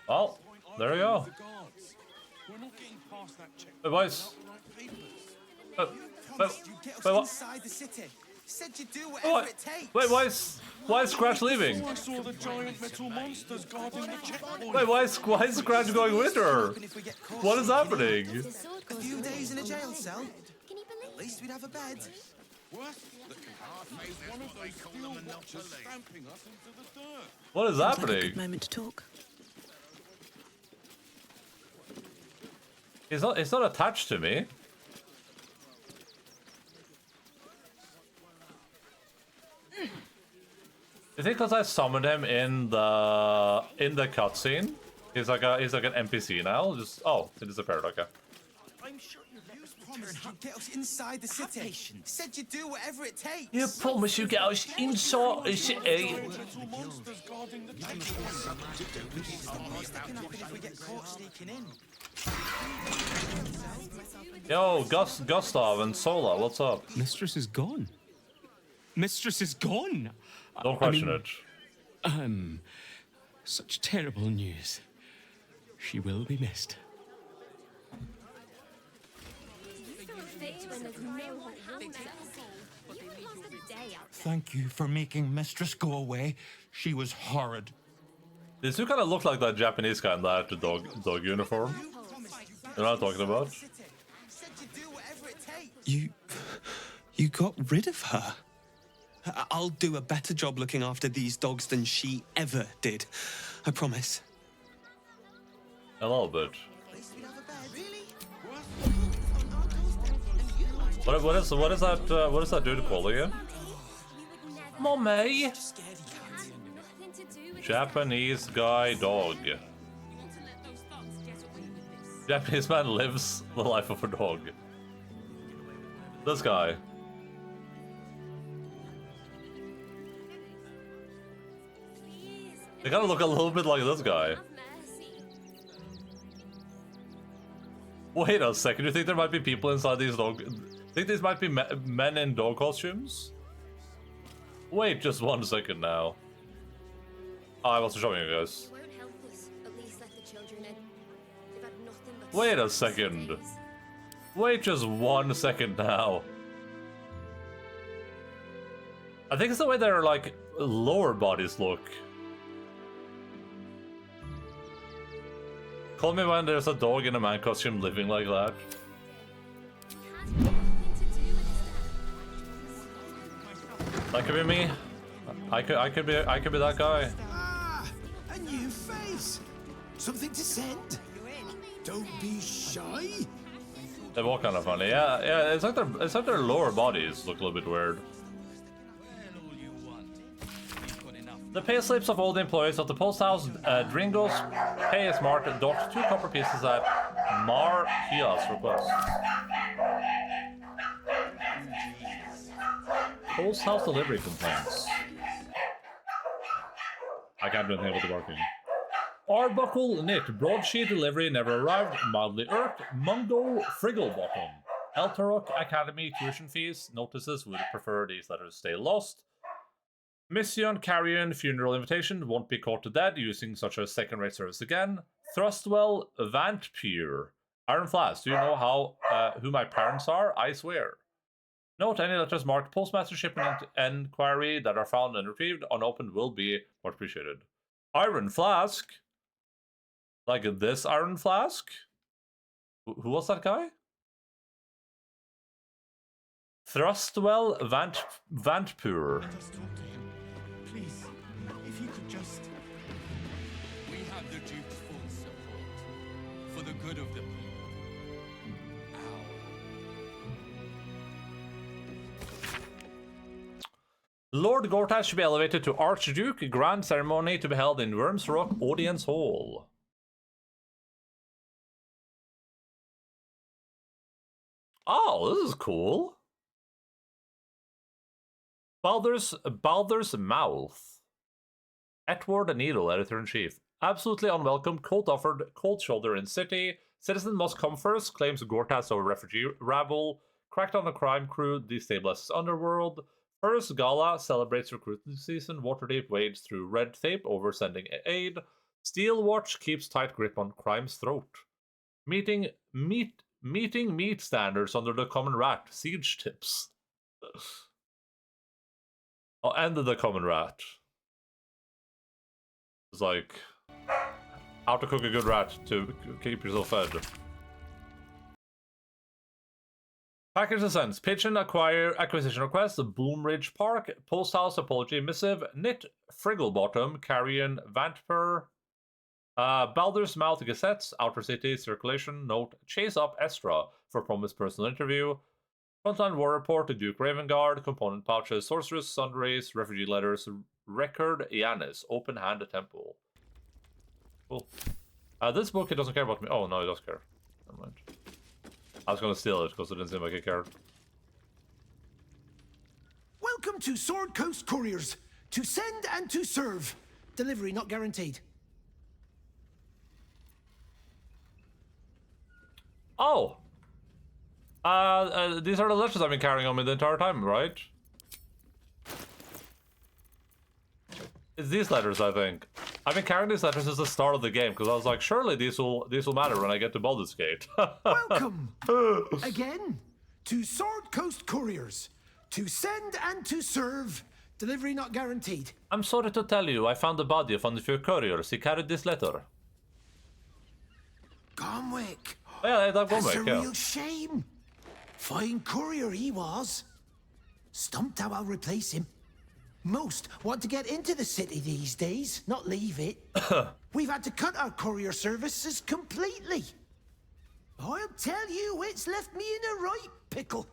Well, there we go. Hey, boys. Inside the city. Said you'd do whatever it takes. Wait, why is Scratch leaving? I saw the giant metal monsters guarding the checkpoint. Wait, why is Scratch going with her? What is happening? A few days in a jail cell. At least we'd have a bed. What is happening? Good moment to talk. It's not attached to me. You think because I summoned him in the cutscene, he's like an NPC now? Just he disappeared. Okay. I'm sure you promised you'd get us inside the city. Said you'd do whatever it takes. You promise you get us inside the city. Yo, Gustav and Sola, what's up? Mistress is gone. Mistress is gone. Don't question it. Such terrible news. She will be missed. Thank you for making Mistress go away. She was horrid. These two kind of look like that Japanese guy in that dog uniform. You know what I'm talking about? You got rid of her. I'll do a better job looking after these dogs than she ever did. I promise. A little bit. What is that dude called again? Mommy. Japanese guy dog. Japanese man lives the life of a dog. This guy. They gotta look a little bit like this guy. Wait a second, you think there might be people inside these dog... Think these might be men in dog costumes? Wait just 1 second now. Oh, I wasn't showing you guys. Wait a second. Wait just 1 second now. I think it's the way their, like, lower bodies look. Call me when there's a dog in a man costume living like that. That could be me. I could be that guy. Ah, a new face. Something to send. Don't be shy. They walk kind of funny. Yeah. It's like their lower bodies look a little bit weird. The pay slips of all the employees of the post house Dringo's Pay Smart docked 2 copper pieces at Markia's request. Post house delivery complaints. I can't do anything with the barking. Arbuckle knit broadsheet delivery never arrived. Mildly irked. Mungo Frigglebottom. Eltarok Academy tuition fees. Notices would prefer these letters stay lost. Mission Carrion funeral invitation won't be caught dead using such a second-rate service again. Thrustwell Vantpier. Iron Flask, do you know how who my parents are? I swear. Note any letters marked postmaster shipment enquiry that are found and retrieved unopened will be much appreciated. Iron flask? Like this iron flask? Who was that guy? Thrustwell Vantpur. Let us talk to him. Please, if you could just... We have the Duke's full support for the good of the people. Lord Gortash should be elevated to Archduke. Grand ceremony to be held in Worms Rock Audience Hall. Oh, this is cool. Baldur's Mouth. Edward Needle, Editor-in-Chief. Absolutely unwelcome. Cold offered. Cold shoulder in city. Citizen must come first. Claims Gortash over refugee rabble. Cracked on a crime crew. Destabilizes underworld. First Gala celebrates recruiting season. Waterdeep wades through red tape over sending aid. Steel Watch keeps tight grip on crime's throat. Meeting meat standards under the common rat. Siege tips. Oh, and the common rat. It's like how to cook a good rat to keep yourself fed. Package ascents. Pigeon acquisition request. Bloomridge Park. Post house apology missive. Knit Frigglebottom. Carrion Vantper. Baldur's Mouth Gazettes. Outer City Circulation. Note. Chase up Estra for promised personal interview. Frontline War Report to Duke Ravengard. Component pouches. Sorceress Sunrays. Refugee letters. Record Yanis. Open Hand Temple. Cool. This book, it doesn't care about me. Oh, no, it does care. Never mind. I was gonna steal it because it didn't seem like it cared. Welcome to Sword Coast Couriers. To send and to serve. Delivery not guaranteed. Oh! These are the letters I've been carrying on me the entire time, right? It's these letters, I think. I've been carrying these letters since the start of the game because I was like, surely these will matter when I get to Baldur's Gate. Welcome again to Sword Coast Couriers. To send and to serve. Delivery not guaranteed. I'm sorry to tell you, I found the body of one of your couriers. He carried this letter. Gomwick. Oh, yeah, that That's Gomwick, a real shame. Fine courier he was. Stumped how I'll replace him. Most want to get into the city these days, not leave it. We've had to cut our courier services completely. I'll tell you, it's left me in a right pickle.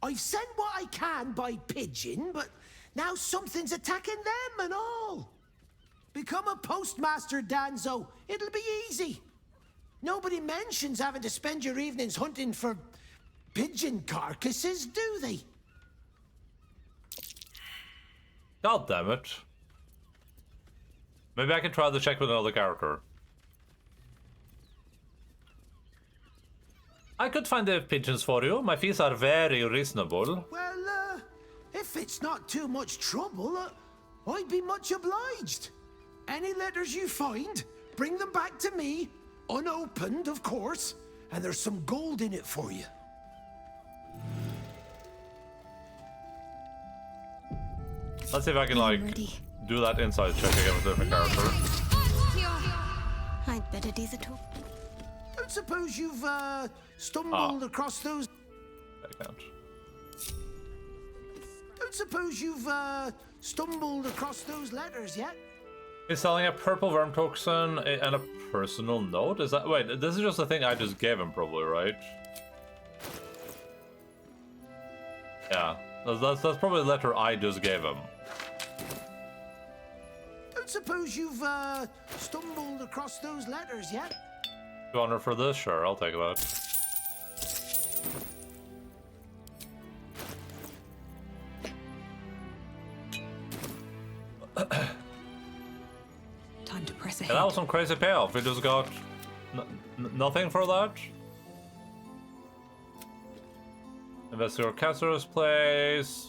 I've sent what I can by pigeon, but now something's attacking them and all. Become a postmaster, Danzo. It'll be easy. Nobody mentions having to spend your evenings hunting for pigeon carcasses, do they? God damn it. Maybe I can try to check with another character. I could find the pigeons for you. My fees are very reasonable. Well, if it's not too much trouble, I'd be much obliged. Any letters you find, bring them back to me, unopened, of course, and there's some gold in it for you. Let's see if I can, like, do that inside check again with a different character. I'd better do the talk. Don't suppose you've, stumbled across those... I can't. Don't suppose you've, stumbled across those letters yet? He's selling a purple worm token and a personal note? Is that... Wait, this is just the thing I just gave him, probably, right? Yeah. That's probably the letter I just gave him. Don't suppose you've, stumbled across those letters yet? Honor for this? Sure, I'll take that. Time to press ahead. Yeah, that was some crazy payoff. We just got nothing for that. Investigate Castor's place.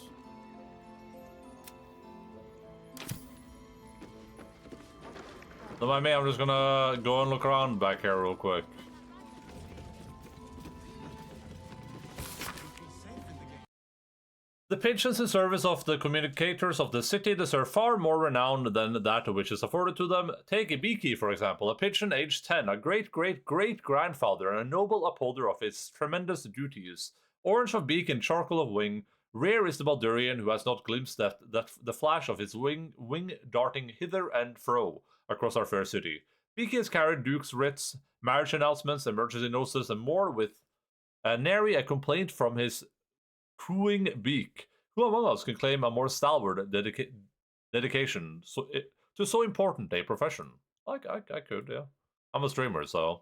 Don't mind me, I'm just gonna go and look around back here real quick. The pigeons in service of the communicators of the city deserve far more renown than that which is afforded to them. Take a Beaky, for example, a pigeon aged 10, a great-great-great-grandfather and a noble upholder of its tremendous duties. Orange of beak and charcoal of wing, rare is the Baldurian who has not glimpsed the flash of his wing darting hither and fro across our fair city. Beaky has carried dukes' writs, marriage announcements, emergency notices, and more with nary a complaint from his cooing beak. Who among us can claim a more stalwart dedication to so important a profession? I could, yeah. I'm a streamer, so.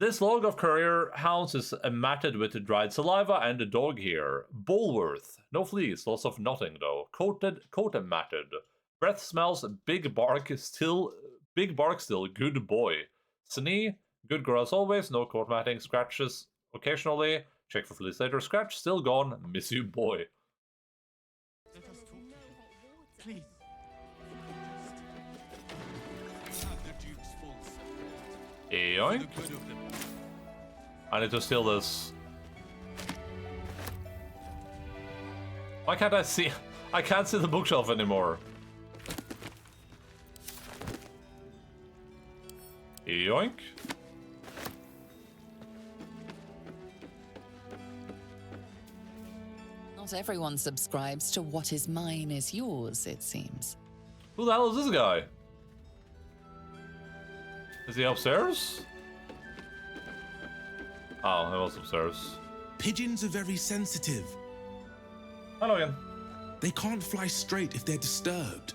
This log of courier hounds is matted with dried saliva and a dog hair. Bullworth. No fleas, lots of nothing though. Coated matted. Breath smells, big bark still, good boy. Snee, good girl as always, no coat matting, scratches occasionally. Check for fleas later, scratch, still gone, miss you boy. Please. Yoink. I need to steal this. Why can't I see? I can't see the bookshelf anymore. Yoink. Not everyone subscribes to what is mine is yours, it seems. Who the hell is this guy? Is he upstairs? Oh, he was upstairs. Pigeons are very sensitive. Hello again. They can't fly straight if they're disturbed.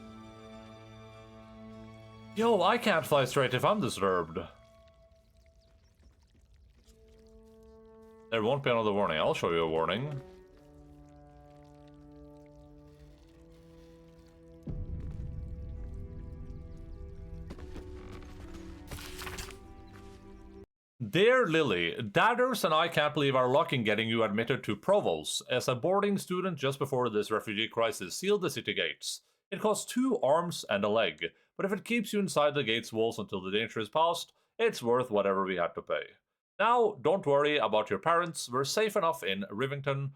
Yo, I can't fly straight if I'm disturbed. There won't be another warning. I'll show you a warning. Dear Lily, Dadders and I can't believe our luck in getting you admitted to Provost. As a boarding student just before this refugee crisis sealed the city gates. It costs 2 arms and a leg, but if it keeps you inside the gate's walls until the danger is past, it's worth whatever we had to pay. Now, don't worry about your parents, we're safe enough in Rivington,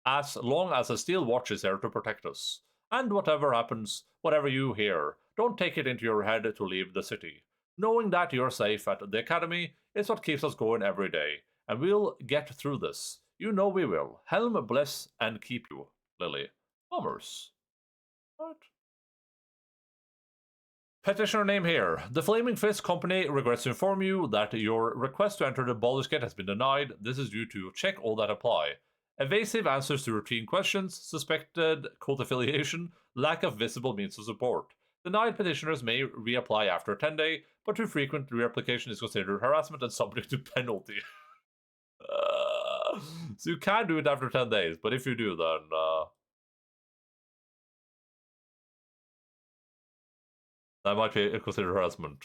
as long as a steel watch is there to protect us. And whatever happens, whatever you hear, don't take it into your head to leave the city. Knowing that you're safe at the academy is what keeps us going every day, and we'll get through this. You know we will. Helm bless and keep you, Lily. Bombers. What? Petitioner name here. The Flaming Fist Company regrets to inform you that your request to enter the Baldur's Gate has been denied. This is due to check all that apply. Evasive answers to routine questions, suspected cult affiliation, lack of visible means of support. Denied petitioners may reapply after 10 days, but too frequent reapplication is considered harassment and subject to penalty. So you can do it after 10 days, but if you do, then that might be considered harassment.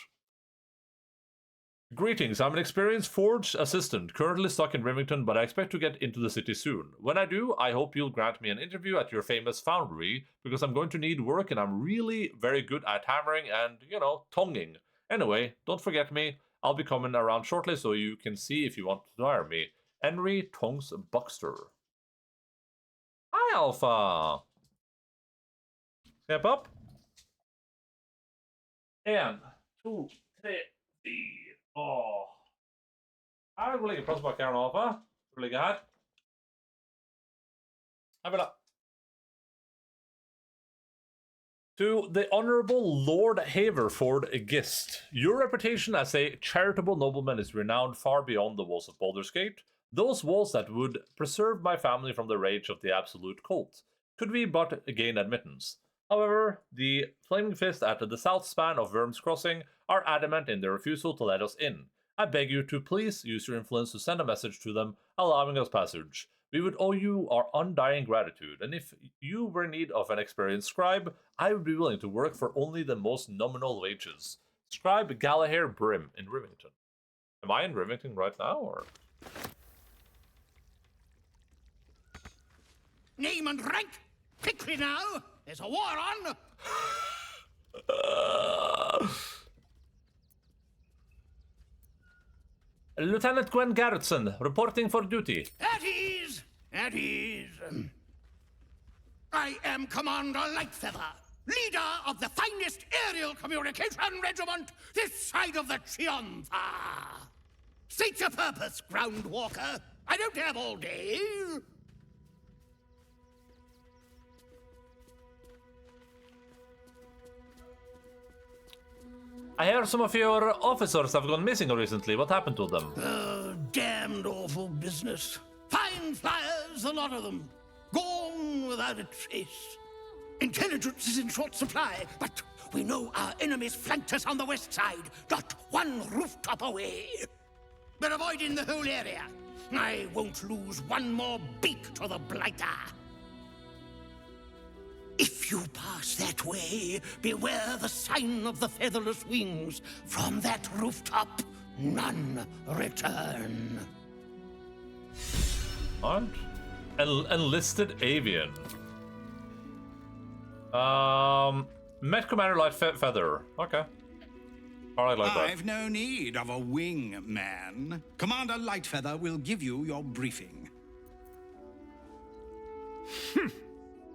Greetings, I'm an experienced forge assistant, currently stuck in Remington, but I expect to get into the city soon. When I do, I hope you'll grant me an interview at your famous foundry, because I'm going to need work and I'm really very good at hammering and, you know, tonguing. Anyway, don't forget me. I'll be coming around shortly so you can see if you want to hire me. Henry Tongs Buxter. Hi, Alpha! Step up. 1, 2, 3, 4. Åh. Her går ligger plass bak her nå, Alfa. Du ligger her. Her vil jeg. To the Honorable Lord Haverford Gist, your reputation as a charitable nobleman is renowned far beyond the walls of Baldur's Gate, those walls that would preserve my family from the rage of the absolute cult. Could we but gain admittance? However, the Flaming Fist at the south span of Worm's Crossing are adamant in their refusal to let us in. I beg you to please use your influence to send a message to them, allowing us passage. We would owe you our undying gratitude, and if you were in need of an experienced scribe, I would be willing to work for only the most nominal wages. Scribe Galahad Brim in Rivington. Am I in Rivington right now, or...? Name and rank! Quickly now! There's a war on! Lieutenant Gwen Garretson, reporting for duty. At ease! At ease. I am Commander Lightfeather, leader of the finest aerial communication regiment this side of the Triumpha. State your purpose, Groundwalker. I don't have all day. I hear some of your officers have gone missing recently. What happened to them? Damned awful business. Fine flyers, a lot of them. Gone without a trace. Intelligence is in short supply, but we know our enemies flanked us on the west side, not one rooftop away. We're avoiding the whole area. I won't lose one more beak to the blighter. If you pass that way, beware the sign of the featherless wings. From that rooftop, none return. What? Enlisted avian. Met Commander Lightfeather. Okay. Alright, like that. I've no need of a wing man. Commander Lightfeather will give you your briefing.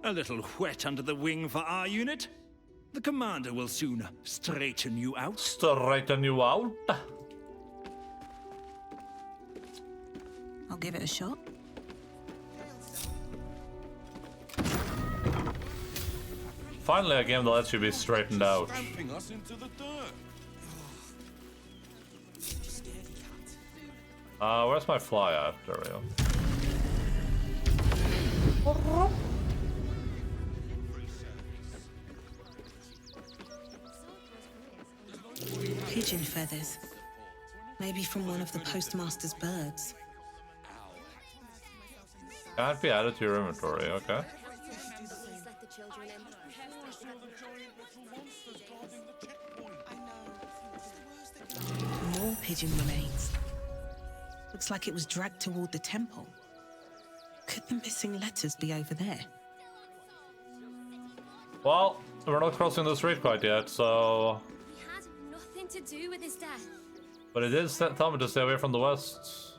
A little wet under the wing for our unit. The commander will soon straighten you out. Straighten you out? I'll give it a shot. Finally a game that lets you be straightened out. Tramping us into the dirt. Where's my fly at? There we go. Pigeon feathers. Maybe from one of the postmaster's birds. Can't be added to your inventory, okay. More pigeon remains. Looks like it was dragged toward the temple. Could the missing letters be over there? Well, we're not crossing the street quite yet, so... He had nothing to do with his death. But it did tell me to stay away from the west.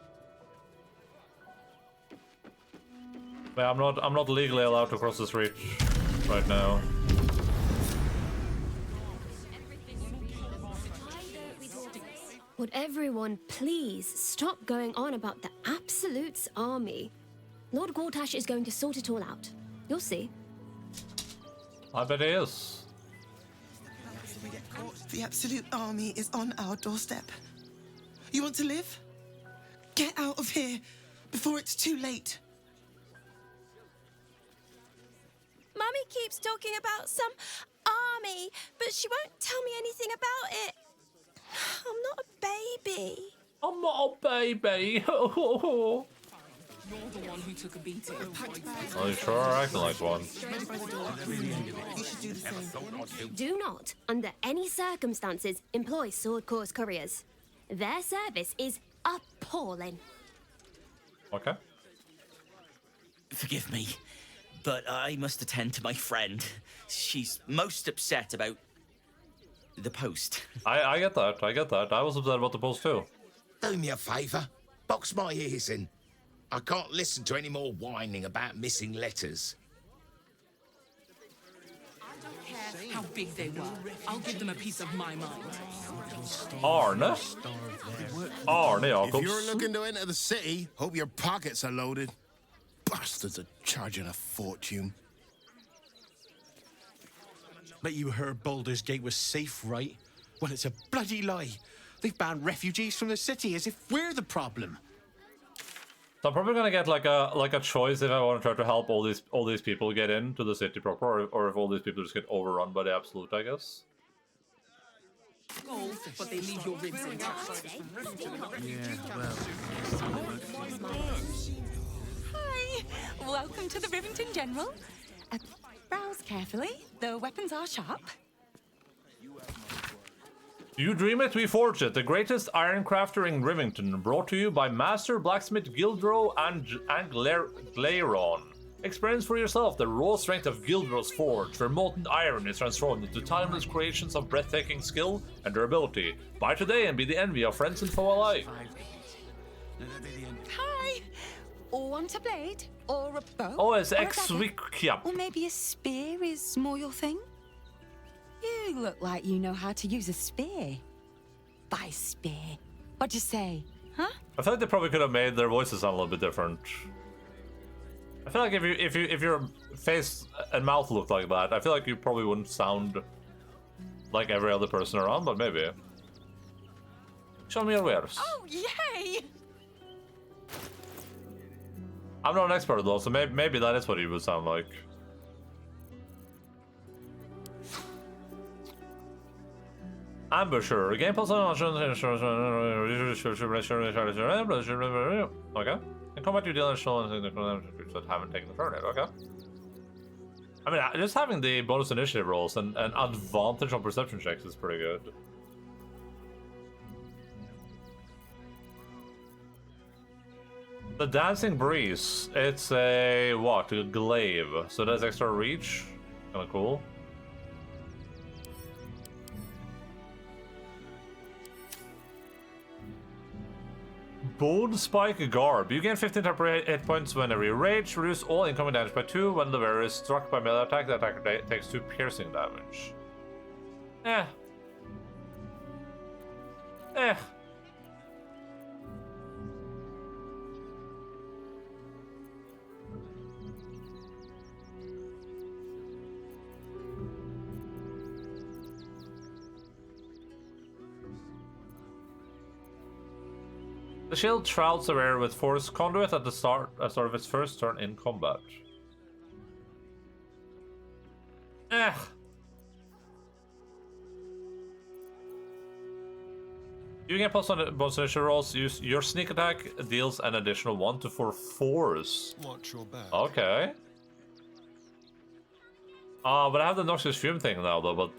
But I'm not legally allowed to cross the street right now. Would everyone please stop going on about the Absolute's army? Lord Gortash is going to sort it all out. You'll see. I bet he is. The Absolute army is on our doorstep. You want to live? Get out of here before it's too late. Mummy keeps talking about some army, but she won't tell me anything about it. I'm not a baby. I'm not a baby. You're the one who took a beating. Oh, you sure are acting like one. Do not, under any circumstances, employ Sword Course couriers. Their service is appalling. Okay. Forgive me, but I must attend to my friend. She's most upset about the post. I get that. I get that. I was upset about the post too. Do me a favour. Box my ears in. I can't listen to any more whining about missing letters. How big they were. I'll give them a piece of my mind. Arne? Arne Jacobs. If you're looking to enter the city, hope your pockets are loaded. Bastards are charging a fortune. But you heard Baldur's Gate was safe, right? Well, it's a bloody lie. They've banned refugees from the city as if we're the problem. So I'm probably gonna get like a choice if I want to try to help all these people get into the city proper, or if all these people just get overrun by the Absolute, I guess. Oh, but they leave your ribs intact. Hi, welcome to the Rivington General. Browse carefully. The weapons are sharp. You dream it, we forge it. The greatest ironcrafter in Rivington, brought to you by Master Blacksmith Gildro and Glairon. Experience for yourself the raw strength of Gildro's forge, where molten iron is transformed into timeless creations of breathtaking skill and durability. Buy today and be the envy of friends and foe alike. Hi. Want a blade Or a bow? Oh, it's Or a ex-week. dagger? Or maybe a spear is more your thing? You look like you know how to use a spear. By spear. What'd you say? Huh? I feel like they probably could have made their voices sound a little bit different. I feel like if your face and mouth looked like that, I feel like you probably wouldn't sound like every other person around, but maybe. Show me your wares. Oh, yay! I'm not an expert though, so maybe that is what he would sound like. Ambusher. Game plus okay. In combat you deal additional that haven't taken the turn yet, okay. I mean, just having the bonus initiative rolls and advantage on perception checks is pretty good. The Dancing Breeze, it's a, what, a glaive, so that's extra reach, kinda cool. Bone Spike Garb. You gain 15 temporary hit points whenever you rage. Reduce all incoming damage by 2. When the wearer is struck by melee attack, the attacker takes 2 piercing damage. Eh. Eh. The shield shrouds the wearer with force conduit at the start of its first turn in combat. Eh. You get plus on bonus initiative rolls. Use your sneak attack deals an additional 1 to 4 force. Watch your back. Okay. But I have the Noxious Fume thing now though, but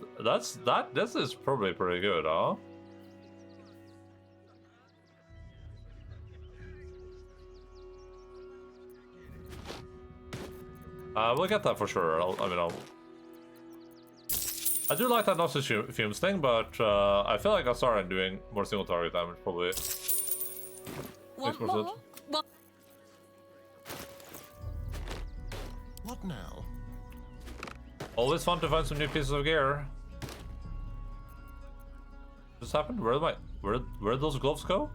this is probably pretty good, huh? We'll get that for sure. I do like that Noxious Fumes thing, but I feel like I started doing more single target damage, probably. One more? What now? Always fun to find some new pieces of gear. What just happened? Where did those gloves go?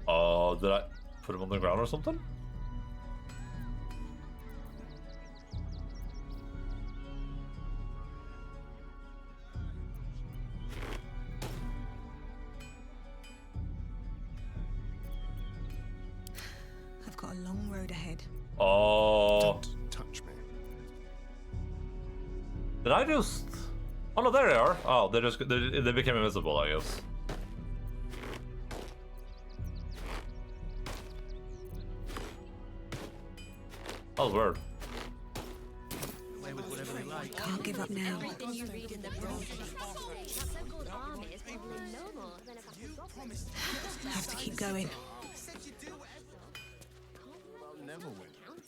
Oh, did I put them on the ground or something? I've got a long road ahead. Oh. Don't touch me. Did I just... Oh no, there they are. Oh, they became invisible, I guess. That was weird. Can't give up now. Everything you read in the so-called army is probably no more than a couple of goblins. Have to keep going.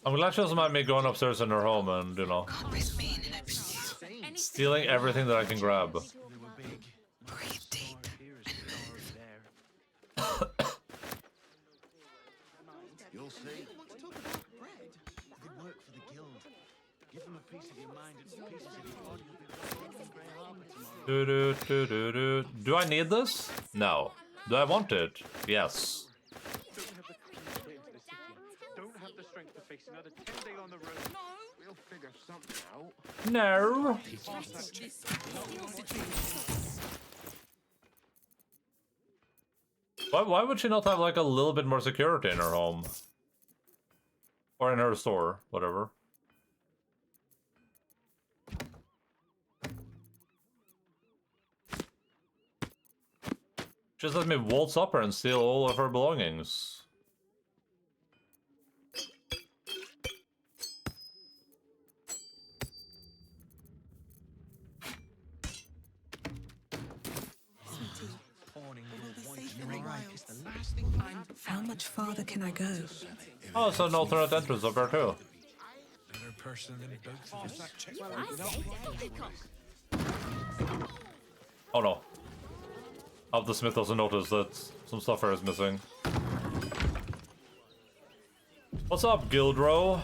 I'm glad she doesn't mind me going upstairs in her home and, you know, stealing everything that I can grab. Breathe deep and move. You'll see. Work for the guild. Give them a piece of your mind and pieces of your body. Do I need this? No. Do I want it? Yes. Don't have the strength to face another 10 days on the road. No. We'll figure something out. No. Why would she not have like a little bit more security in her home? Or in her store, whatever. Just let me waltz up her and steal all of her belongings. How much farther can I go? Oh, it's an alternate entrance up there too. Better person than both of us. Well, I say take the cock. Oh no. Up the Smith doesn't notice that some stuff here is missing. What's up, Gildro?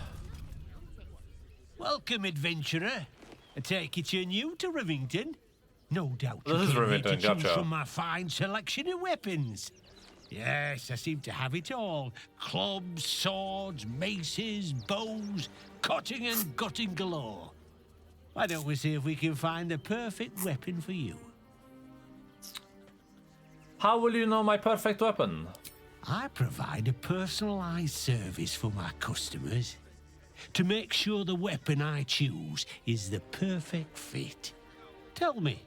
Welcome, adventurer. I take it you're new to Rivington. No doubt you This is came here to Rivington, choose gotcha. from my fine selection of weapons. Yes, I seem to have it all. Clubs, swords, maces, bows, cutting and gutting galore. Why don't we see if we can find the perfect weapon for you? How will you know my perfect weapon? I provide a personalized service for my customers to make sure the weapon I choose is the perfect fit. Tell me,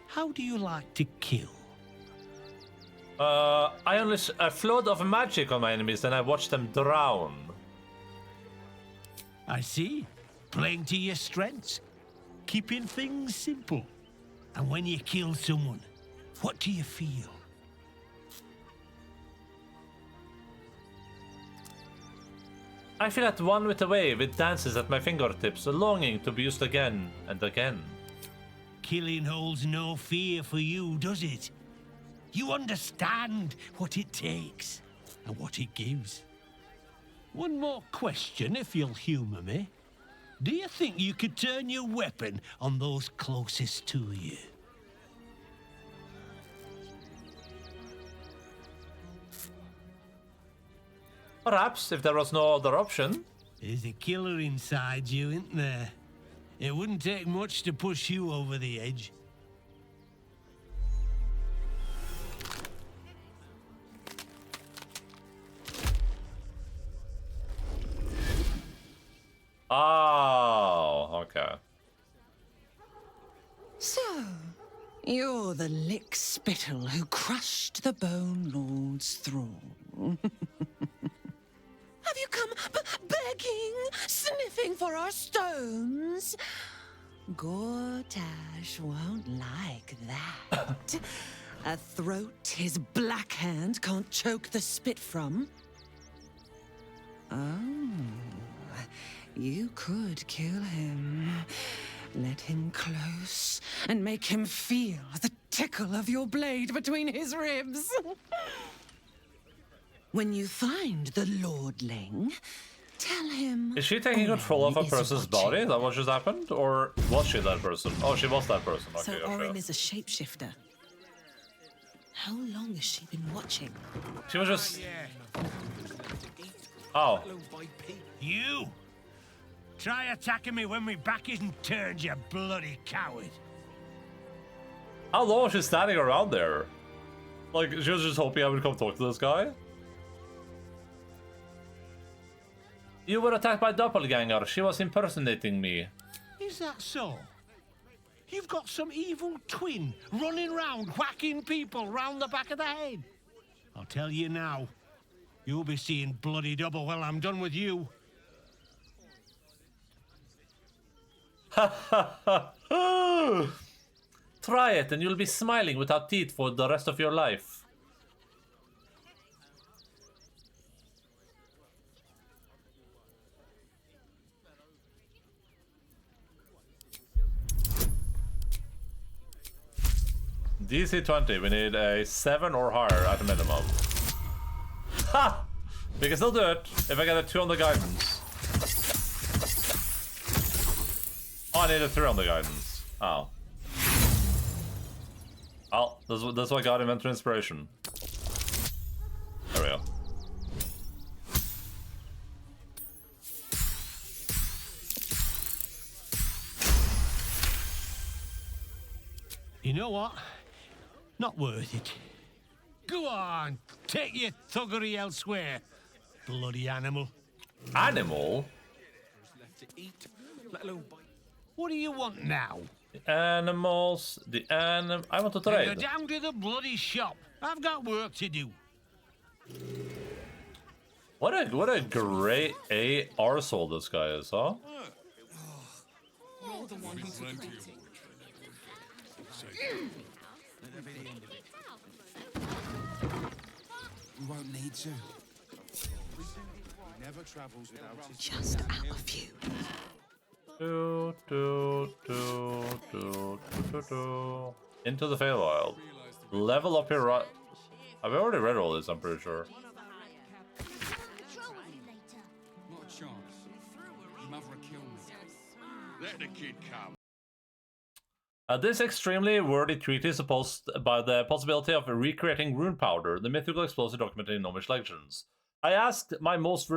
how do you like to kill? I unleash a flood of magic on my enemies and I watch them drown. I see. Playing to your strengths. Keeping things simple. And when you kill someone, what do you feel? I feel at one with the wave, it dances at my fingertips, longing to be used again and again. Killing holds no fear for you, does it? You understand what it takes and what it gives. One more question, if you'll humour me. Do you think you could turn your weapon on those closest to you? Perhaps, if there was no other option. There's a killer inside you, isn't there? It wouldn't take much to push you over the edge. Oh, okay. So, you're the lick spittle who crushed the Bone Lord's thrall. Have you come begging, sniffing for our stones? Gortash won't like that. A throat his black hand can't choke the spit from. Oh, you could kill him. Let him close and make him feel the tickle of your blade between his ribs. When you find the lordling, tell him... Is she taking control of a person's body? Is that what just happened? Or was she that person? Oh, she was that person. Okay, So okay. Orin is a shapeshifter. How long has she been watching? She was just... Oh. You! Try attacking me when my back isn't turned, you bloody coward. How long was she standing around there? Like, she was just hoping I would come talk to this guy? You were attacked by Doppelganger. She was impersonating me. Is that so? You've got some evil twin running round whacking people round the back of the head. I'll tell you now, you'll be seeing bloody double when I'm done with you. Try it and you'll be smiling without teeth for the rest of your life. DC 20, we need a 7 or higher at a minimum. Ha! We can still do it if I get a 2 on the guidance. Oh, I need a 3 on the guidance. Oh. Oh, that's what got inventor inspiration. There we go. You know what? Not worth it. Go on, take your thuggery elsewhere, bloody animal. Animal? What do you want now? The animals, I want to Go trade. down to the bloody shop. I've got work to do. What a great arsehole this guy is, huh? You're the one who's regretting. We won't need to. Never travels without his... Just out of view. Into the Feywild. Level up your right. I've already read all this, I'm pretty sure. Let the kid come. This extremely wordy treaty is opposed by the possibility of recreating rune powder, the mythical explosive documented in Gnomish legends. I asked my most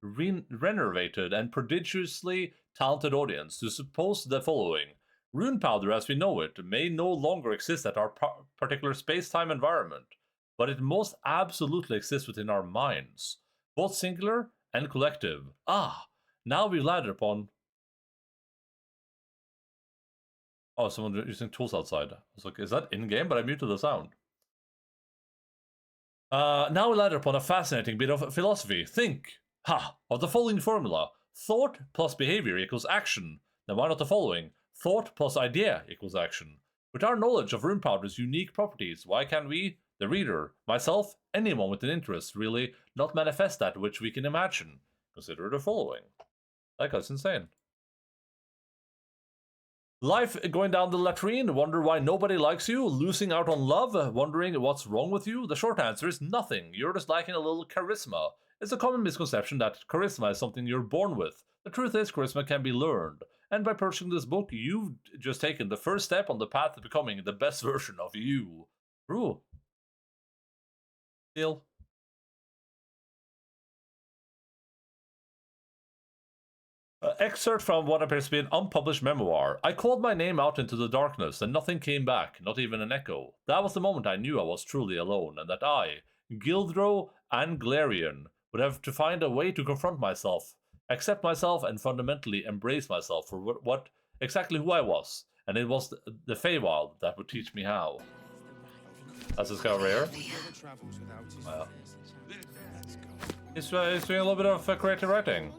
renovated and prodigiously talented audience to suppose the following. Rune powder as we know it may no longer exist at our particular space-time environment, but it most absolutely exists within our minds, both singular and collective. Ah, now we landed upon... Oh, someone using tools outside. I was like, is that in-game? But I muted the sound. Now we landed upon a fascinating bit of philosophy. Think, of the following formula. Thought plus behavior equals action. Now why not the following? Thought plus idea equals action. With our knowledge of rune powder's unique properties, why can we, the reader, myself, anyone with an interest, really, not manifest that which we can imagine? Consider the following. That guy's insane. Life going down the latrine, wonder why nobody likes you, losing out on love, wondering what's wrong with you? The short answer is nothing. You're just lacking a little charisma. It's a common misconception that charisma is something you're born with. The truth is, charisma can be learned. And by purchasing this book, you've just taken the first step on the path to becoming the best version of you. True. Deal. Excerpt from what appears to be an unpublished memoir. I called my name out into the darkness, and nothing came back, not even an echo. That was the moment I knew I was truly alone, and that I, Gildro Anglarian, would have to find a way to confront myself, accept myself, and fundamentally embrace myself for what exactly who I was. And it was the Feywild that would teach me how. That's this guy over here. Well, he's doing a little bit of creative writing.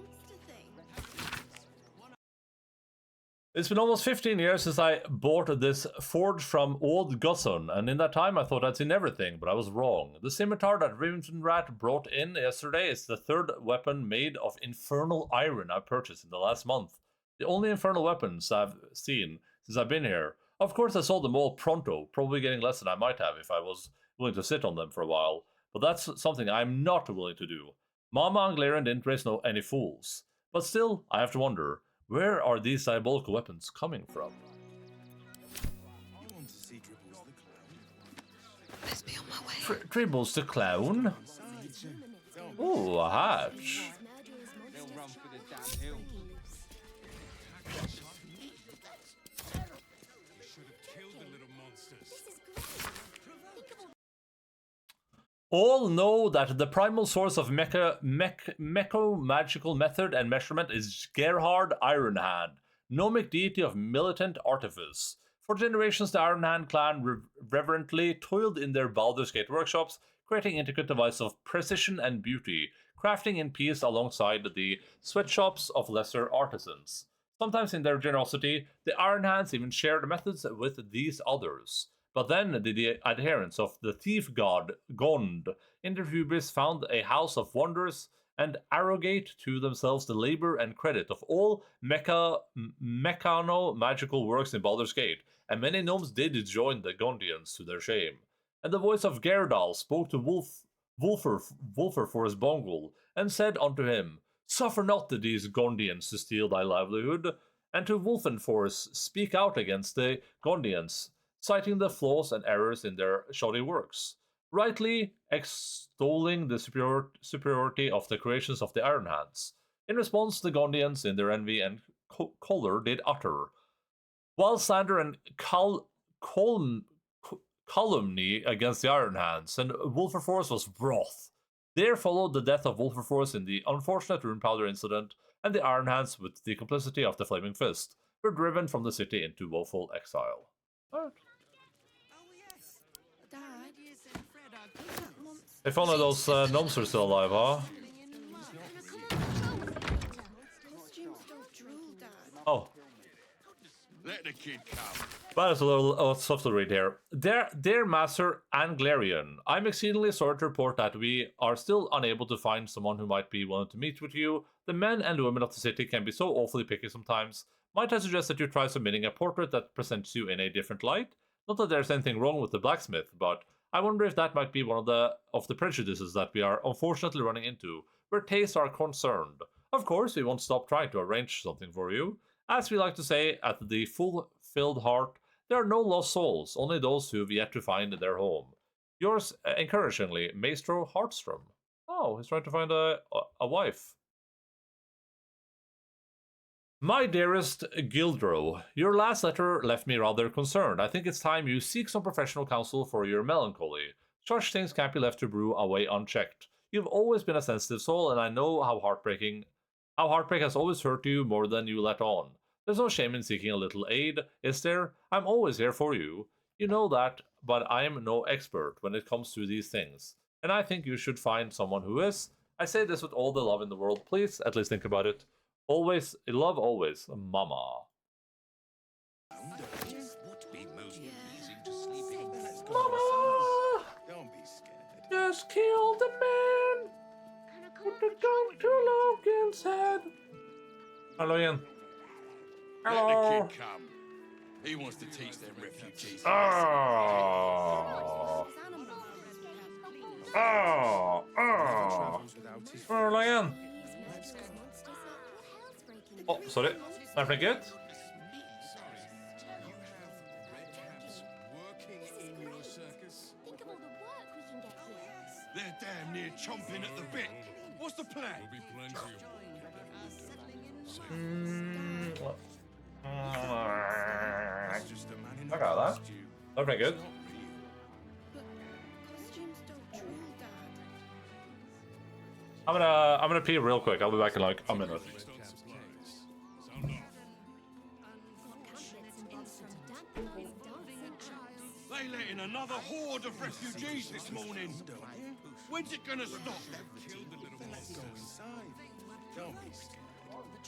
It's been almost 15 years since I bought this forge from Old Gusson, and in that time I thought I'd seen everything, but I was wrong. The scimitar that Rimsonrat brought in yesterday is the third weapon made of infernal iron I've purchased in the last month. The only infernal weapons I've seen since I've been here. Of course I sold them all pronto, probably getting less than I might have if I was willing to sit on them for a while, but that's something I'm not willing to do. Mama Anglarian didn't raise any fools. But still, I have to wonder, where are these diabolical weapons coming from? Dribbles the clown? Ooh, a hatch. All know that the primal source of mecho-magical method and measurement is Gerhard Ironhand, gnomic deity of militant artifice. For generations, the Ironhand clan reverently toiled in their Baldur's Gate workshops, creating intricate devices of precision and beauty, crafting in peace alongside the sweatshops of lesser artisans. Sometimes in their generosity, the Ironhands even shared methods with these others. But then the adherents of the thief god Gond in their hubris found a house of wonders and arrogate to themselves the labor and credit of all mechano-magical works in Baldur's Gate, and many gnomes did join the Gondians to their shame. And the voice of Gerdal spoke to Wolferforce Bongul, and said unto him, Suffer not these Gondians to steal thy livelihood, and to Wolfenforce speak out against the Gondians, citing the flaws and errors in their shoddy works, rightly extolling the superiority of the creations of the Ironhands. In response, the Gondians, in their envy and choler, did utter, while slander and calumny against the Ironhands, and Wolferforce was wroth. There followed the death of Wolferforce in the unfortunate rune powder incident, and the Ironhands, with the complicity of the Flaming Fist, were driven from the city into woeful exile. Right. If only those gnomes are still alive, huh? Oh. Let the kid come. That is a little tough to read here. Dear Master Anglarian, I'm exceedingly sorry to report that we are still unable to find someone who might be willing to meet with you. The men and women of the city can be so awfully picky sometimes. Might I suggest that you try submitting a portrait that presents you in a different light? Not that there's anything wrong with the blacksmith, but I wonder if that might be one of the prejudices that we are unfortunately running into, where tastes are concerned. Of course, we won't stop trying to arrange something for you. As we like to say at the Fulfilled Heart, there are no lost souls, only those who've yet to find their home. Yours, encouragingly, Maestro Hartstrom. Oh, he's trying to find a wife. My dearest Gildro, your last letter left me rather concerned. I think it's time you seek some professional counsel for your melancholy. Such things can't be left to brew away unchecked. You've always been a sensitive soul, and I know how heartbreak has always hurt you more than you let on. There's no shame in seeking a little aid, is there? I'm always here for you. You know that, but I'm no expert when it comes to these things. And I think you should find someone who is. I say this with all the love in the world. Please, at least think about it. Always, love always, Mama. Mama! Don't be scared. Just kill the man! Put the gun to Logan's head. Hello again. Hello. Let the kid come. He wants to teach them refugees. Oh. Oh. Oh. Hello again. Oh, sorry. Everything good? They're damn near chomping at the bit. What's the plan? There'll be plenty I got that. That's pretty good. I'm gonna pee real quick. I'll be back in like a minute. They let in another horde of refugees this morning. When's it gonna stop? Let's go inside. Don't be scared. Good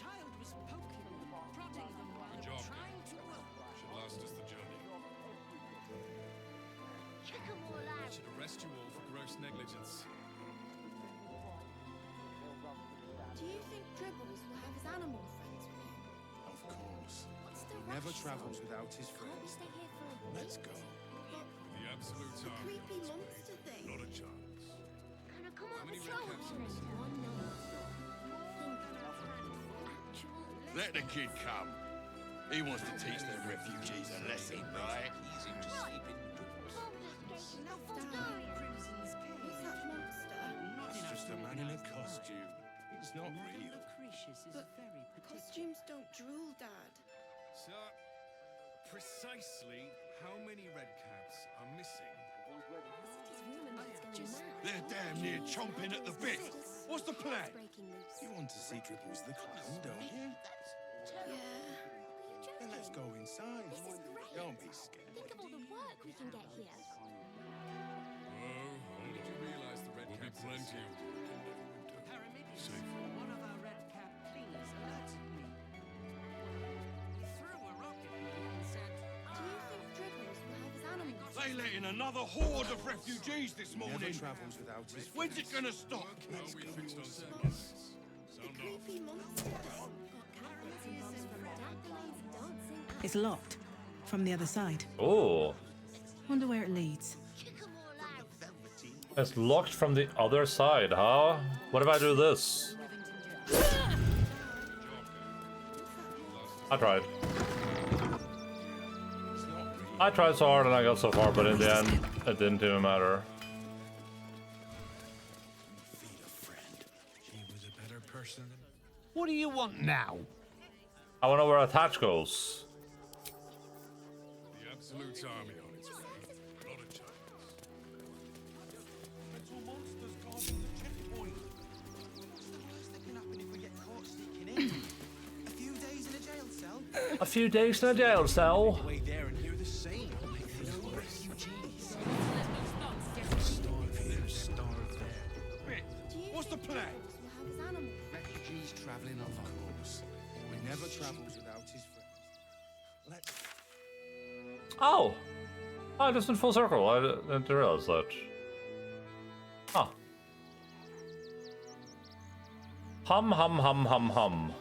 job, mate. Should last us the journey. I should arrest you all for gross negligence. Do you think Dribbles will have his animal friends with him? Of course. What's the He never rush travels for? without his Can't we friends. stay here for a Let's week? go. The absolute The army creepy on its way. monster thing. Not a chance. Can I come How on many the red show caps with are you? missing? One number. Think Let the kid come. He wants to teach them refugees a lesson, right? What's that monster? It's just a man in a costume. It's not real. But costumes don't drool, Dad. So, precisely how many red caps are missing? They're damn near chomping at the bit. What's the plan? You want to see Dribbles the clown, don't you? Yeah. Then let's go inside. Don't be scared. Think of all the work we can get here. Oh, when did you realize the red caps will be plenty of safe. One of our red cap please alert me. He threw a rocket at me and said, Do you think Dribbles will have his animal They let in another horde of refugees this Never morning. travels without his When's it gonna stop? How we fixed on service. Sound off. creepy monster thing? It's locked from the other side. Oh. Wonder where it leads. It's locked from the other side, huh? What if I do this? I tried. I tried so hard and I got so far, but in the end, it didn't even matter. He was a better person than... What do you want now? I wanna know where attach goes. The absolute army on its way. Not a chance. Little monsters guarding the checkpoint. What's the worst that can happen if we get caught sneaking in? A few days in a jail cell? A few days in a jail cell. Way there and hear the same. Refugees. Starve here, starve there. What's the plan? Will have his animal. Refugees traveling on horse. He never travels without his friends. Let's... Oh! I just in full circle. I didn't realize that. Huh. Hum, hum, hum, hum, hum.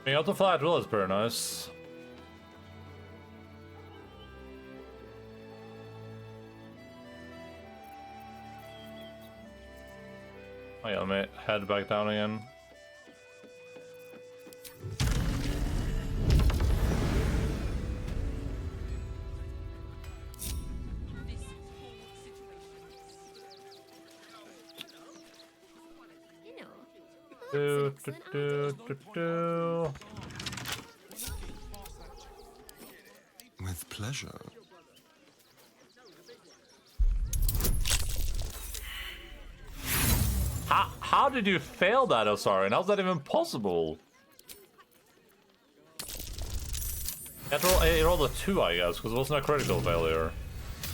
Being out the flat will is very nice. yeah, let me head back down again. Do, do, do, do, do. With pleasure. How did you fail that, Osarian? How's that even possible? It rolled a 2, I guess, because it wasn't a critical failure.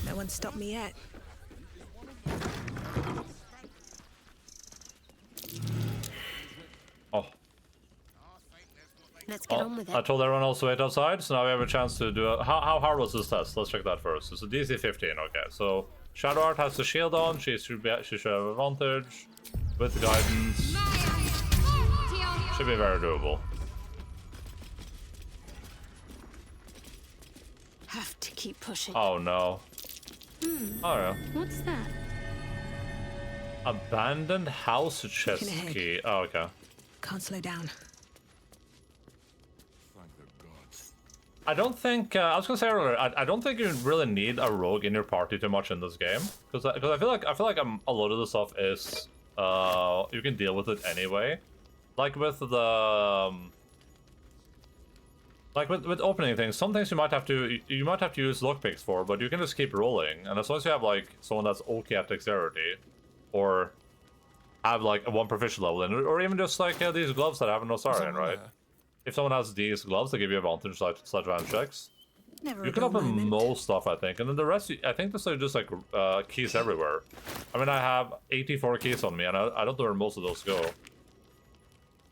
No one stopped me yet. Oh. Let's get on with it. I told everyone else to wait outside, so now we have a chance to do a... How hard was this test? Let's check that first. It's a DC 15, okay. So, Shadowheart has the shield on, she should have advantage. With guidance. Should be very doable. Have to keep pushing. Oh no. Oh no. What's that? Abandoned house chest key. Oh, okay. Can't slow down. I don't think I was gonna say earlier. I don't think you really need a rogue in your party too much in this game, because I feel like a lot of the stuff is you can deal with it anyway. Like with the like with opening things, some things you might have to use lockpicks for, but you can just keep rolling, and as long as you have like someone that's okay at dexterity, or have like a 1 proficient level in it, or even just like these gloves that have an Osarian, right? If someone has these gloves, they give you advantage sleight of hand checks. You can open most stuff, I think, and then the rest, I think there's like just like keys everywhere. I mean, I have 84 keys on me, and I don't know where most of those go.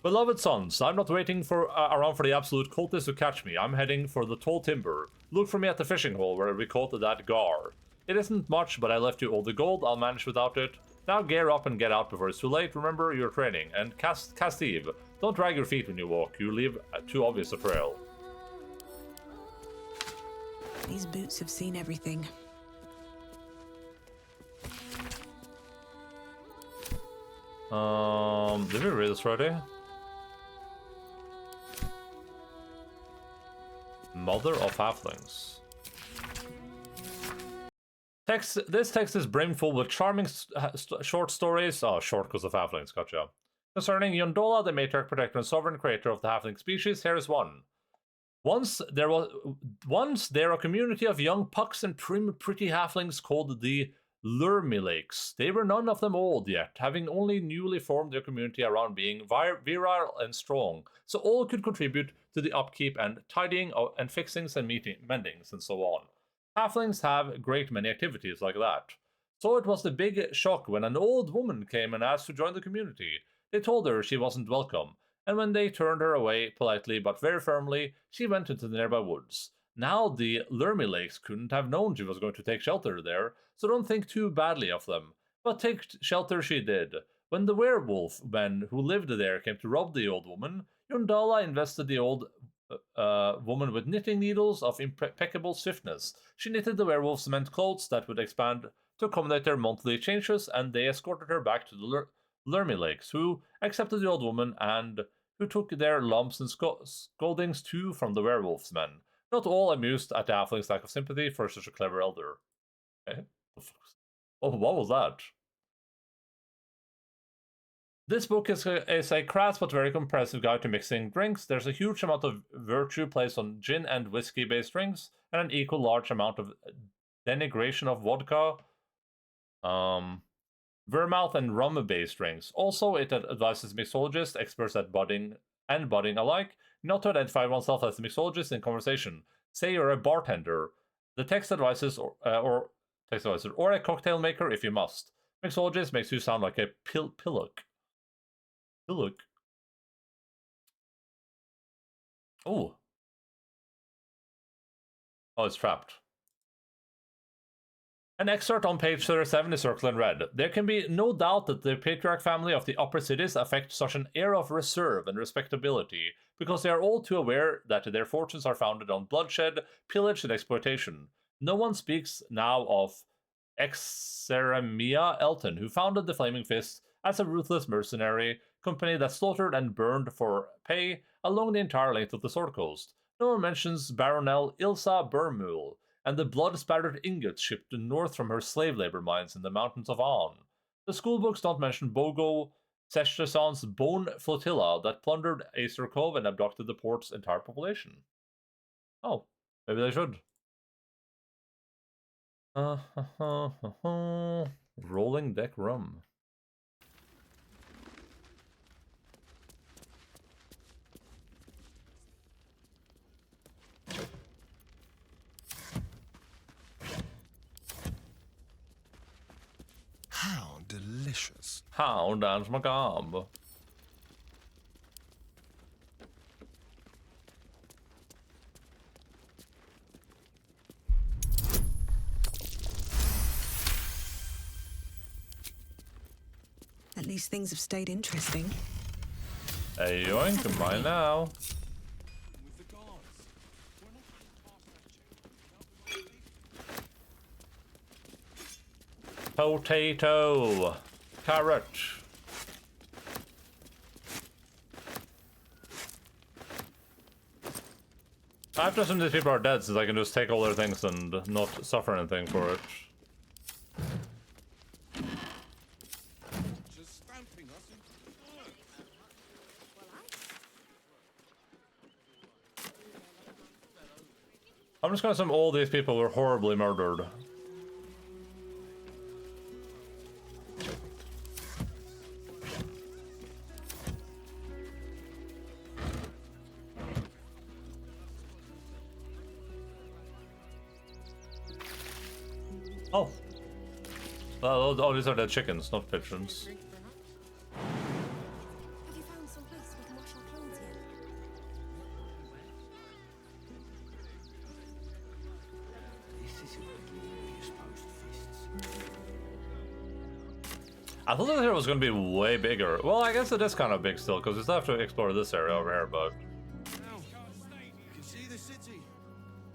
Beloved sons, I'm not waiting around for the absolute cultists to catch me. I'm heading for the tall timber. Look for me at the fishing hole where we caught that gar. It isn't much, but I left you all the gold. I'll manage without it. Now gear up and get out before it's too late. Remember your training. And Casteve, don't drag your feet when you walk. You leave too obvious a trail. These boots have seen everything. Did we read this already? Mother of Halflings. This text is brimful with charming short stories. Oh, short because of halflings, gotcha. Concerning Yondola, the matriarch, protector, and sovereign creator of the halfling species, here is one. Once there a community of young pucks and pretty halflings called the Lurmilakes. They were none of them old yet, having only newly formed their community around being virile and strong, so all could contribute to the upkeep and tidying and fixings and mendings and so on. Halflings have a great many activities like that. So it was the big shock when an old woman came and asked to join the community. They told her she wasn't welcome, and when they turned her away politely but very firmly, she went into the nearby woods. Now the Lurmilakes couldn't have known she was going to take shelter there, so don't think too badly of them. But take shelter she did. When the werewolf men who lived there came to rob the old woman, Yondala invested the old woman with knitting needles of impeccable swiftness. She knitted the werewolf's meant clothes that would expand to accommodate their monthly changes, and they escorted her back to the Lurmilakes, who accepted the old woman and who took their lumps and scoldings too from the werewolf's men. Not all amused at the halfling's lack of sympathy for such a clever elder. Okay. Oh, what was that? This book is a crass but very comprehensive guide to mixing drinks. There's a huge amount of virtue placed on gin and whiskey-based drinks, and an equal large amount of denigration of vodka, vermouth and rum-based drinks. Also, it advises mixologists, experts at budding alike, not to identify oneself as a mixologist in conversation. Say you're a bartender. The text advises or a cocktail maker if you must. Mixologist makes you sound like a pillock. Pillock. Oh. Oh, it's trapped. An excerpt on page 37 is circled in red. There can be no doubt that the patriarch family of the upper cities affect such an air of reserve and respectability, because they are all too aware that their fortunes are founded on bloodshed, pillage, and exploitation. No one speaks now of Exeremia Elton, who founded the Flaming Fist as a ruthless mercenary company that slaughtered and burned for pay along the entire length of the Sword Coast. No one mentions Baronel Ilsa Bermul and the blood-spattered ingots shipped north from her slave labor mines in the mountains of An. The schoolbooks don't mention Bogo Seshason's bone flotilla that plundered Acer Cove and abducted the port's entire population. Oh, maybe they should. Rolling deck rum. How delicious. How dance macabre. At least things have stayed interesting. Hey, yoink, mine now. Potato. Carrot. I have to assume these people are dead since I can just take all their things and not suffer anything for it. I'm just gonna assume all these people were horribly murdered. Oh. Oh, these are the chickens, not pigeons. Have you found some place we can wash our clothes yet? I thought this area was going to be way bigger. Well, I guess it is kind of big still, because we still have to explore this area over here, but... You can see the city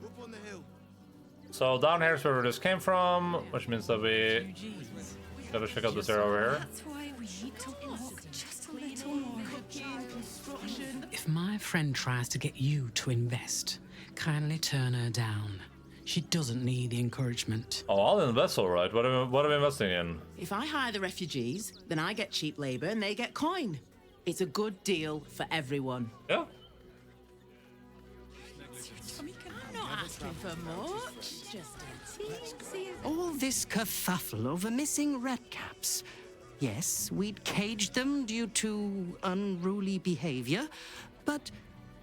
up on the hill. So down here is where we just came from, which means that we gotta check out this area over here. That's why we need to walk just a little more. If my friend tries to get you to invest, kindly turn her down. She doesn't need the encouragement. Oh, I'll invest all right. What are we investing in? If I hire the refugees, then I get cheap labor and they get coin. It's a good deal for everyone. Yeah. I'm not asking for much. Just a teensy. All this kerfuffle over missing redcaps. Yes, we'd caged them due to unruly behavior, but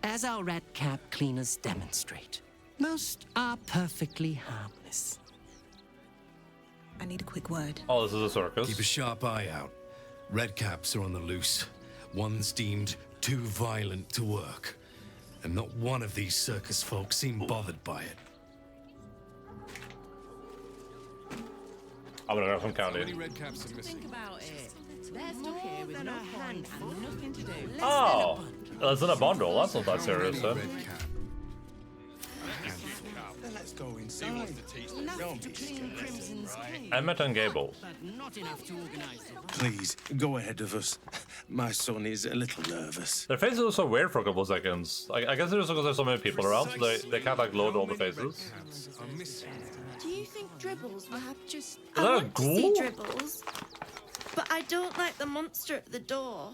as our redcap cleaners demonstrate, most are perfectly harmless. I need a quick word. Oh, this is a circus. Keep a sharp eye out. Redcaps are on the loose. One's deemed too violent to work. And not one of these circus folk seem bothered by it. I'm gonna go from county. Redcaps are missing. Think about it. They're stuck here with no coin and nothing to do. Oh, it's in a bundle. That's not that serious, then. Let's go inside. Don't be scared. Emmett and Gable. Not enough to organize them. Please, go ahead of us. My son is a little nervous. Their faces are so weird for a couple of seconds. I guess it's just because there's so many people around, so they can't like load all the faces. Do you think Dribbles will have just... Is that a want to see ghoul? Dribbles, but I don't like the monster at the door.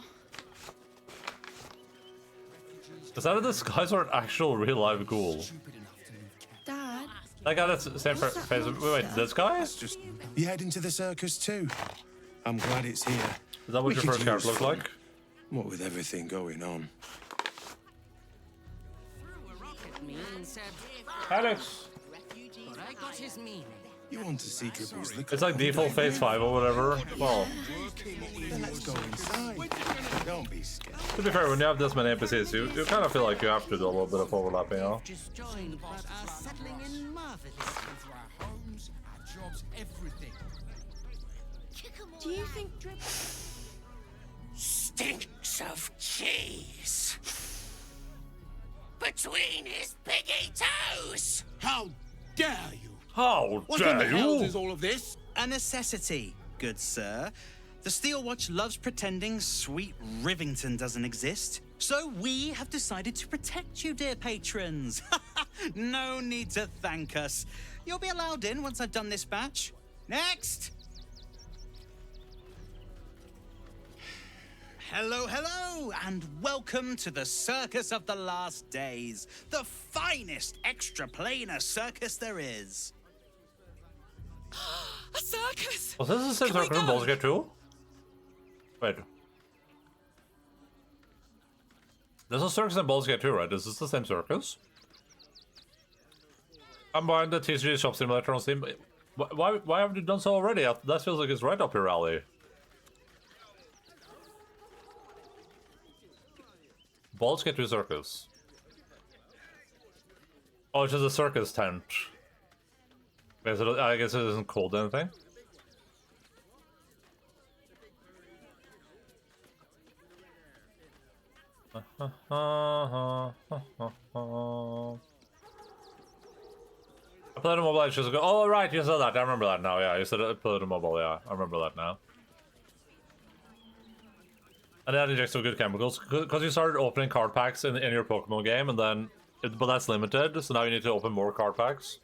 Is that a disguise or an actual real life ghoul? Dad? That guy that's the same What's that face. Wait, this guy? Is Just you heading to the circus too? I'm glad it's here. that what We your could first character use looked fun. like? What with everything going on. Alex! But I got his meaning. You want to see Dribbles the It's like default phase 5 or whatever. Well, Then let's go inside. Don't be scared. to be fair, when you have this many NPCs, you kind of feel like you have to do a little bit of overlapping, you know? Just joined, but are settling in marvelous. Our homes, our jobs, everything. Do you think Dribbles... Stinks of cheese. Between his piggy toes. How dare you? How What in the dare hell you? is all of this? A necessity, good sir. The Steel Watch loves pretending sweet Rivington doesn't exist. So we have decided to protect you, dear patrons. No need to thank us. You'll be allowed in once I've done this batch. Next! Hello, hello, and welcome to the Circus of the Last Days, the finest extra-planar circus there is. A circus! Was this the same circus in Baldur's Gate 2? Wait. There's a circus in Baldur's Gate 2, right? Is this the same circus? I'm buying the TCG Shop Simulator on Steam. Why haven't you done so already? That feels like it's right up your alley. Baldur's Gate 2 circus. Oh, it's just a circus tent. I guess it isn't called anything. I played on mobile ages ago. Oh, right, you said that. I remember that now. Yeah, you said I played on mobile. Yeah, I remember that now. And that injects some good chemicals because you started opening card packs in your Pokemon game, and then, but that's limited. So now you need to open more card packs.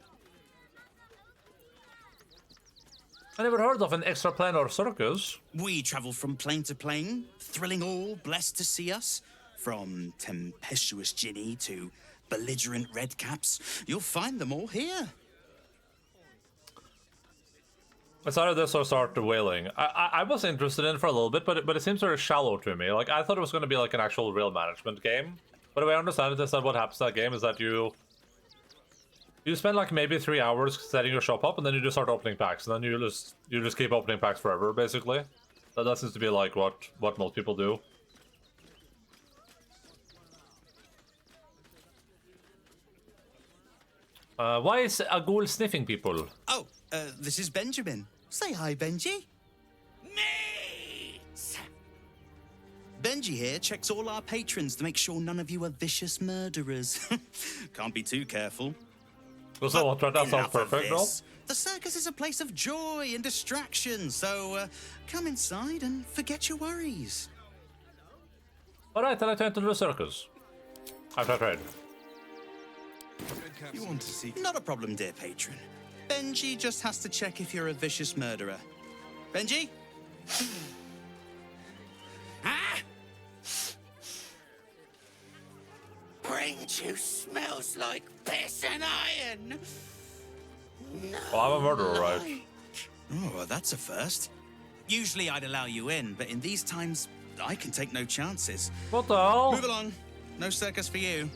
I never heard of an extra-planar circus. We travel from plane to plane, thrilling all blessed to see us. From tempestuous Ginny to belligerent redcaps, you'll find them all here. It's either this or start the whaling. I was interested in it for a little bit, but it seems very shallow to me. Like, I thought it was going to be like an actual real management game. But the way I understand it is that what happens in that game is that you spend like maybe 3 hours setting your shop up, and then you just start opening packs, and then you just keep opening packs forever, basically. That seems to be like what most people do. Why is a ghoul sniffing people? Oh, this is Benjamin. Say hi, Benji. Mate! Benji here checks all our patrons to make sure none of you are vicious murderers. Can't be too careful. That sounds perfect, no? The circus is a place of joy and distraction, so come inside and forget your worries. Alright, then I turn to the circus. After I tried. You want to see? Not a problem, dear patron. Benji just has to check if you're a vicious murderer. Benji? Ah! Brain juice smells like piss and iron. No. Well, I'm a murderer, right? Oh, well, that's a first. Usually I'd allow you in, but in these times, I can take no chances. What the hell? Move along. No circus for you.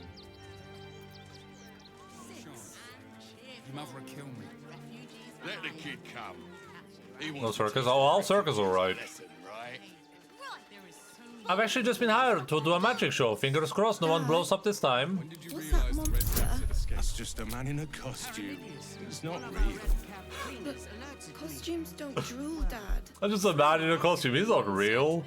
Your mother will kill me. Let the kid come. No circus? Oh, all circus alright. I've actually just been hired to do a magic show. Fingers crossed no one blows up this time. What's that monster? That's just a man in a costume. It's not real. But costumes don't drool, Dad. I'm just a man in a costume. He's not real.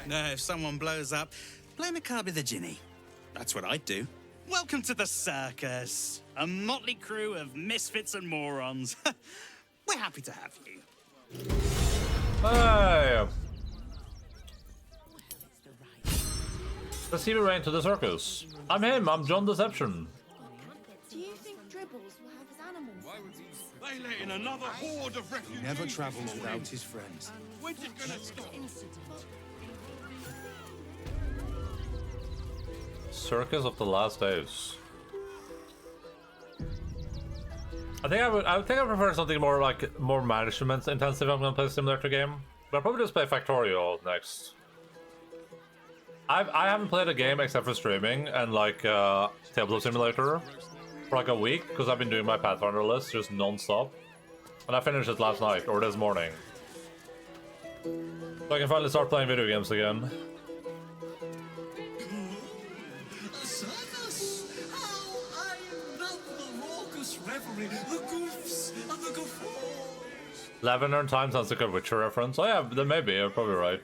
No, if someone blows up, blame a card with a Ginny. That's what I'd do. Welcome to the circus. A motley crew of misfits and morons. We're happy to have you. Hey! Let's see me right into the circus. I'm him. I'm John Deception. Do you think Dribbles will have his animals? They let in another horde of refugees. He never travels without his friends. When's it gonna stop? Circus of the Last Days. I think I prefer something more management intensive. I'm gonna play a simulator game, but I'll probably just play Factorio next. I haven't played a game except for streaming and like Tabletop Simulator for like a week because I've been doing my Pathfinder list just non-stop, and I finished it last night or this morning, so I can finally start playing video games again. The goofs and the guffaws. Lavender Time sounds like a Witcher reference. Oh yeah, then maybe, you're probably right.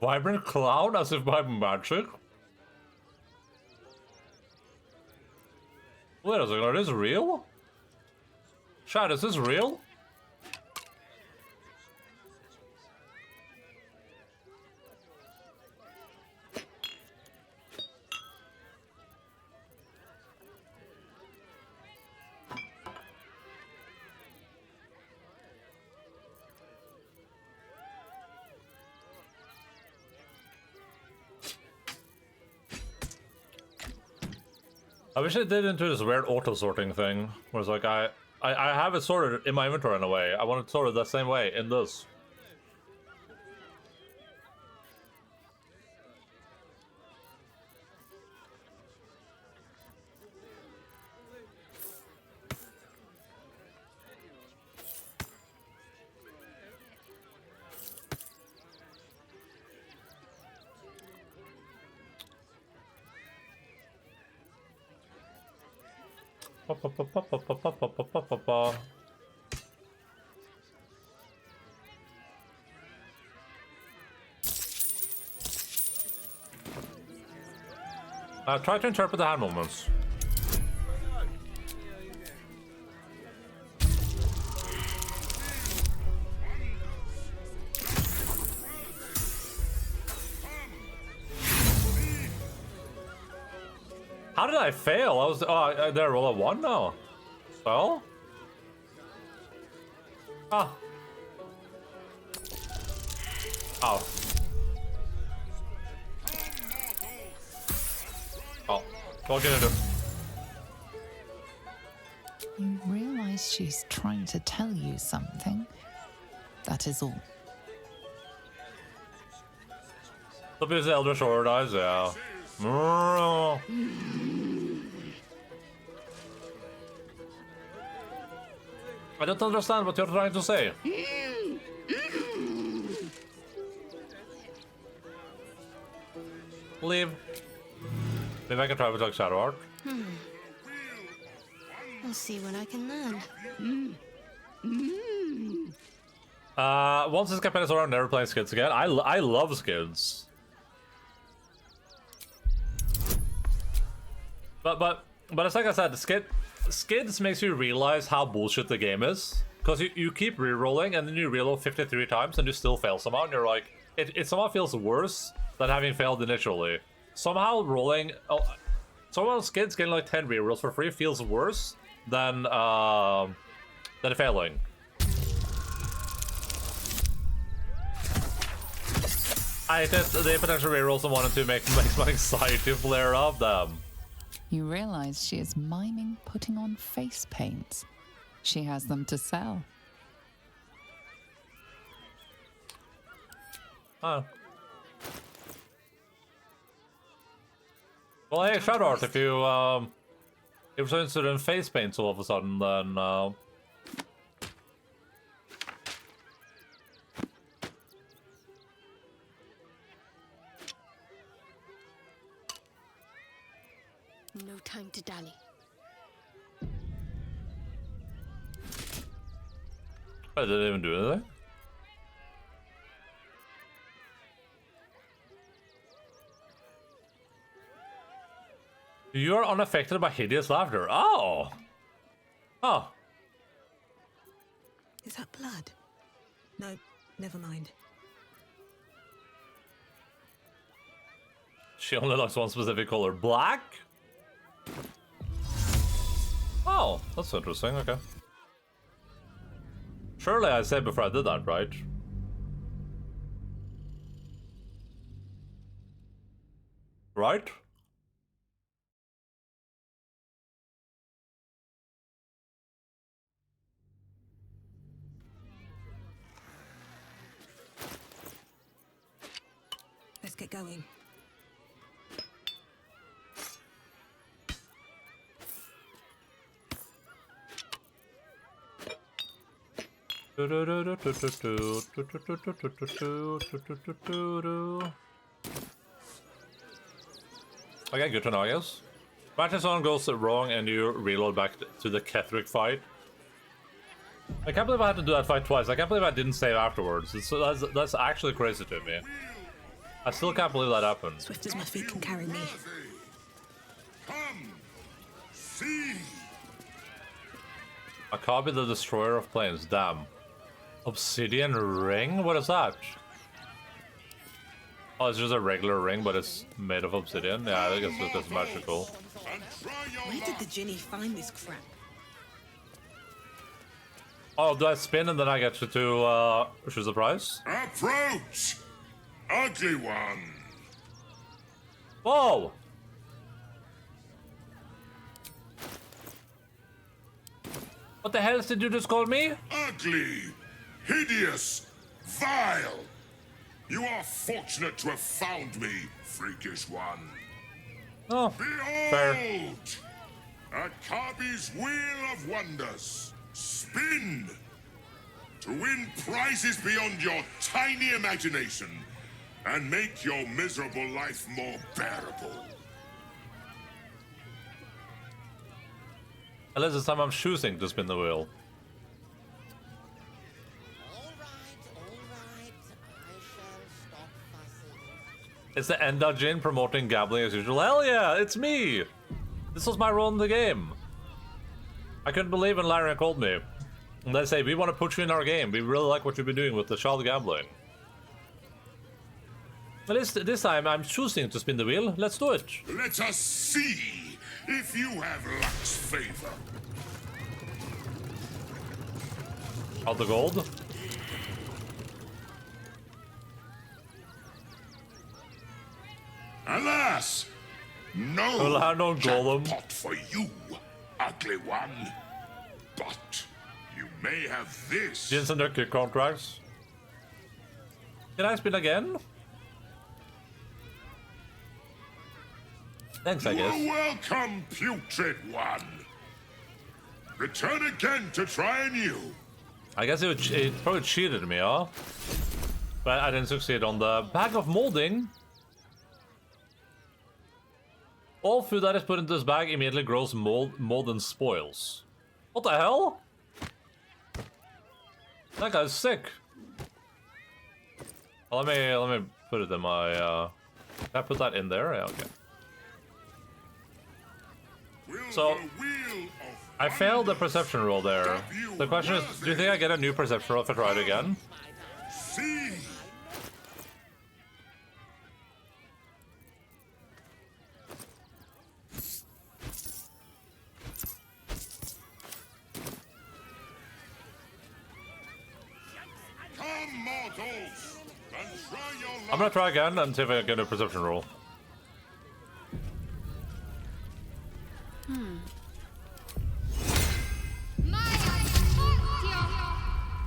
Vibrant cloud as if by magic? Wait a second, are this real? Chad, is this real? I wish it didn't do this weird auto-sorting thing, where it's like, I have it sorted in my inventory in a way. I want it sorted the same way in this. Try to interpret the hand movements. How did I fail? I was did I roll a 1 now? Spell? Ah. Oh. Oh. What can I do? You realize she's trying to tell you something. That is all. Look at his elder sword eyes, yeah. I don't understand what you're trying to say. Leave. Maybe I can try with like Shadow Art. I'll see what I can learn. Once this campaign is over, I'm never playing skids again. I love skids. But it's like I said, skids makes you realize how bullshit the game is. Because you keep re-rolling and then you reload 53 times and you still fail somehow, and you're like, it somehow feels worse than having failed initially. Somehow rolling, somehow skids getting like 10 rerolls for free feels worse than failing. I think the potential rerolls in 1 and 2 makes my anxiety flare up them. You realize she is miming putting on face paints. She has them to sell. Oh. Well, hey, Shadow Art, if you're interested in face paints all of a sudden, then No time to dally. I didn't even do anything. You are unaffected by hideous laughter. Oh! Oh. Is that blood? No, never mind. She only likes one specific color. Black? Oh, that's interesting, okay. Surely I said before I did that, right? Right? Let's get going. Okay, good to know, I guess. Imagine something goes wrong and you reload back to the Ketheric fight. I can't believe I had to do that fight twice. I can't believe I didn't save afterwards. That's actually crazy to me. I still can't believe that happened. Swift as my feet can carry me. Come, see. Akabi the Destroyer of Planes, damn. Obsidian ring? What is that? Oh, it's just a regular ring, but it's made of obsidian. Yeah, I guess it's magical. Where did the Ginny find this crap? Oh, do I spin and then I get to choose the price? Approach, ugly one. Whoa! What the hell did you just call me? Ugly, hideous, vile. You are fortunate to have found me, freakish one. Oh, behold, fair. Akabi's Wheel of Wonders. Spin to win prizes beyond your tiny imagination and make your miserable life more bearable. Unless this time I'm choosing to spin the wheel. It's the Endaline promoting gambling as usual. Hell yeah, it's me! This was my role in the game. I couldn't believe when Larry called me. And they say, we want to put you in our game. We really like what you've been doing with the child gambling. But this time I'm choosing to spin the wheel. Let's do it. Let us see if you have luck's favor. Out the gold. Alas, no We'll have no golem. jackpot for you, ugly one. But you may have this. Gins and their contracts. Can I spin again? Thanks, I You guess. are welcome, putrid one. Return again to try anew. I guess it probably cheated me, huh? But I didn't succeed on the bag of molding. All food that is put into this bag immediately grows mold and spoils. What the hell? That guy's sick. Well, let me put it in my. Can I put that in there? Yeah, okay. So I failed the perception roll there. The question is, do you think I get a new perception roll if I try it again? See. Come, mortals, and try your luck. I'm gonna try again and see if I get a perception roll.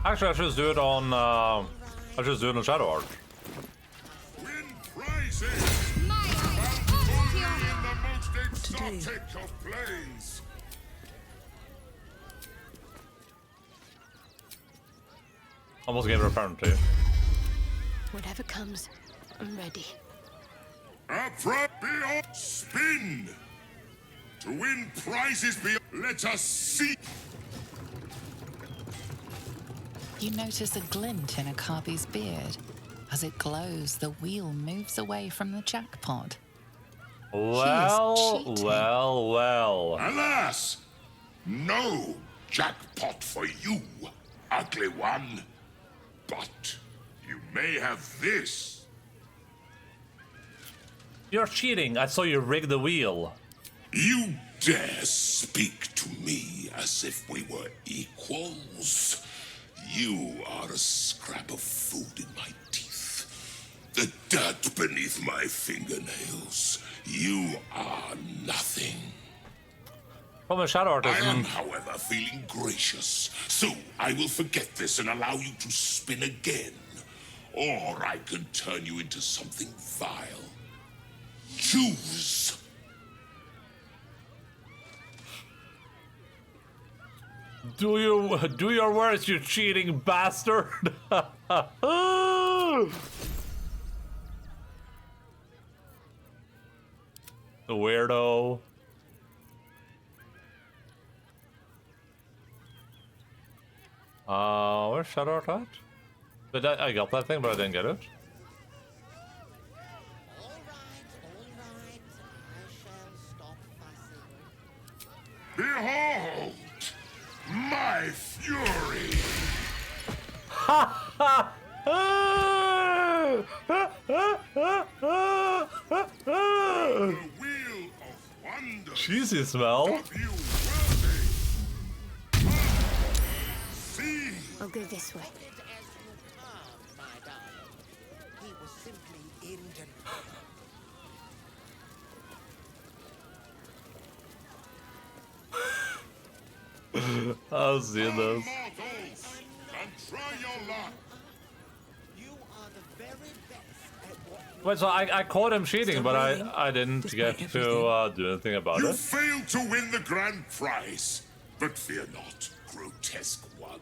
Actually, I should just do it on. I should just do it on Shadow Art. Win prizes. In the most exotic of planes. Almost gave it a parent to you. Whatever comes, I'm ready. Beyond spin to win prizes beyond. Let us see. You notice a glint in Akabi's beard. As it glows, the wheel moves away from the jackpot. Well, well, well. Alas, no jackpot for you, ugly one. But you may have this. You're cheating. I saw you rig the wheel. You dare speak to me as if we were equals? You are a scrap of food in my teeth. The dirt beneath my fingernails. You are nothing. From a Shadow Art, I am, however, feeling gracious. So I will forget this and allow you to spin again. Or I can turn you into something vile. Choose. Do your worst, you cheating bastard! The weirdo. Where's Shadow Art at? But I got that thing, but I didn't get it. Behold my fury! Ha ha! Cheesy smell. I'll go this way. He was simply in denial. I've seen this. And try your luck. You are the very best at what Wait, so I caught him cheating, but I didn't get to do anything about You it. failed to win the grand prize, but fear not, grotesque one.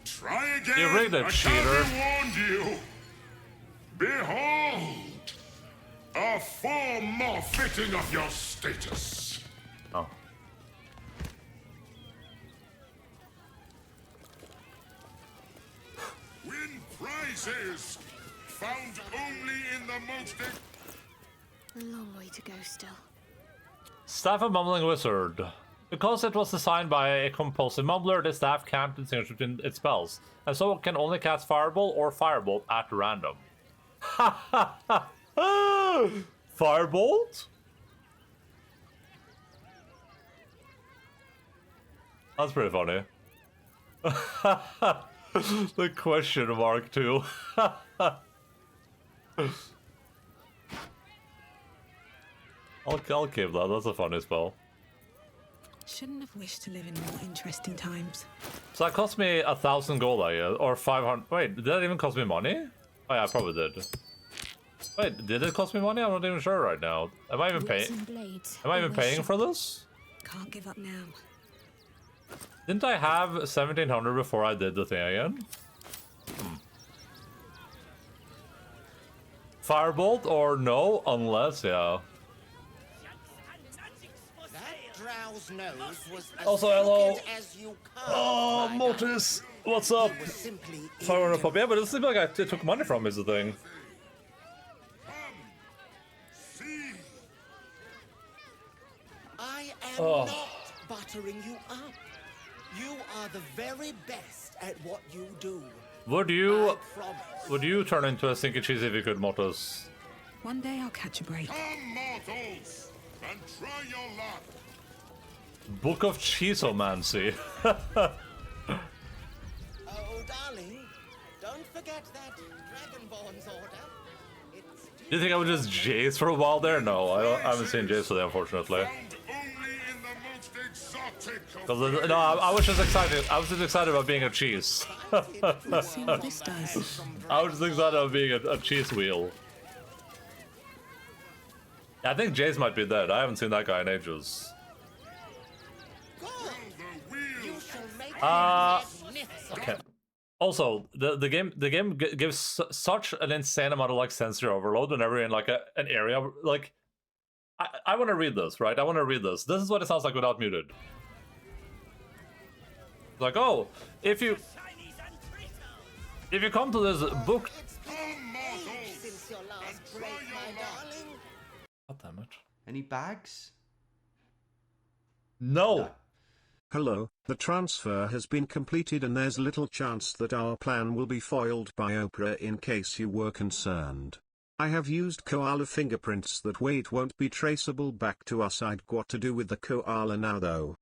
Try again. You rigged it, cheater. I warned you. Behold, a form more fitting of your status. Oh. Win prizes found only in the most. A long way to go still. Staff of Mumbling Wizard. Because it was designed by a compulsive mumbler, this staff can't distinguish between its spells, and so it can only cast Fireball or Firebolt at random. Ha ha ha! Firebolt? That's pretty funny. The question mark too. I'll keep that. That's a funny spell. Shouldn't have wished to live in more interesting times. So that cost me 1,000 gold, I guess, or 500. Wait, did that even cost me money? Oh yeah, I probably did. Wait, did it cost me money? I'm not even sure right now. Am I even paying? Am I even paying for this? Can't give up now. Didn't I have 1,700 before I did the thing again? Firebolt or no? Unless, yeah. Drow's nose was as Also, hello. crooked as you carved, Oh, my Mortis, what's up? He was simply 500 pop. Yeah, but it seems like I took money from him, is the thing. I am Oh. not buttering you up. You are the very best at what you do. Would you turn into a stinky cheese if you could, Mortis? One day I'll catch a break. Come, mortals, and try your luck. Book of Cheesomancy. Oh, darling, don't forget that Dragonborn's order. Do you think I would just Jace for a while there? No, I haven't seen Jace today, unfortunately. Because no, I was just excited. I was just excited about being a cheese. Let's see what this does. I was just excited about being a cheese wheel. I think Jace might be dead. I haven't seen that guy in ages. Okay. Also, the game gives such an insane amount of like sensory overload whenever you're in like an area. Like, I want to read this, right? I want to read this. This is what it sounds like without muted. Like, oh, if you come to this book. God damn it. Any bags? No. Hello, the transfer has been completed and there's little chance that our plan will be foiled by Oprah in case you were concerned. I have used koala fingerprints that won't be traceable back to us. I'd got to do with the koala now though.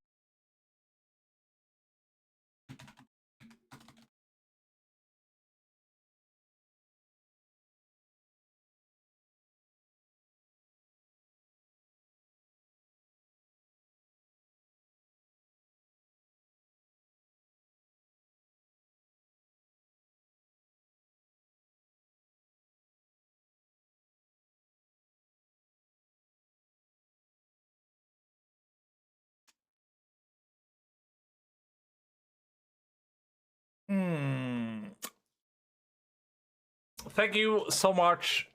Thank you so much,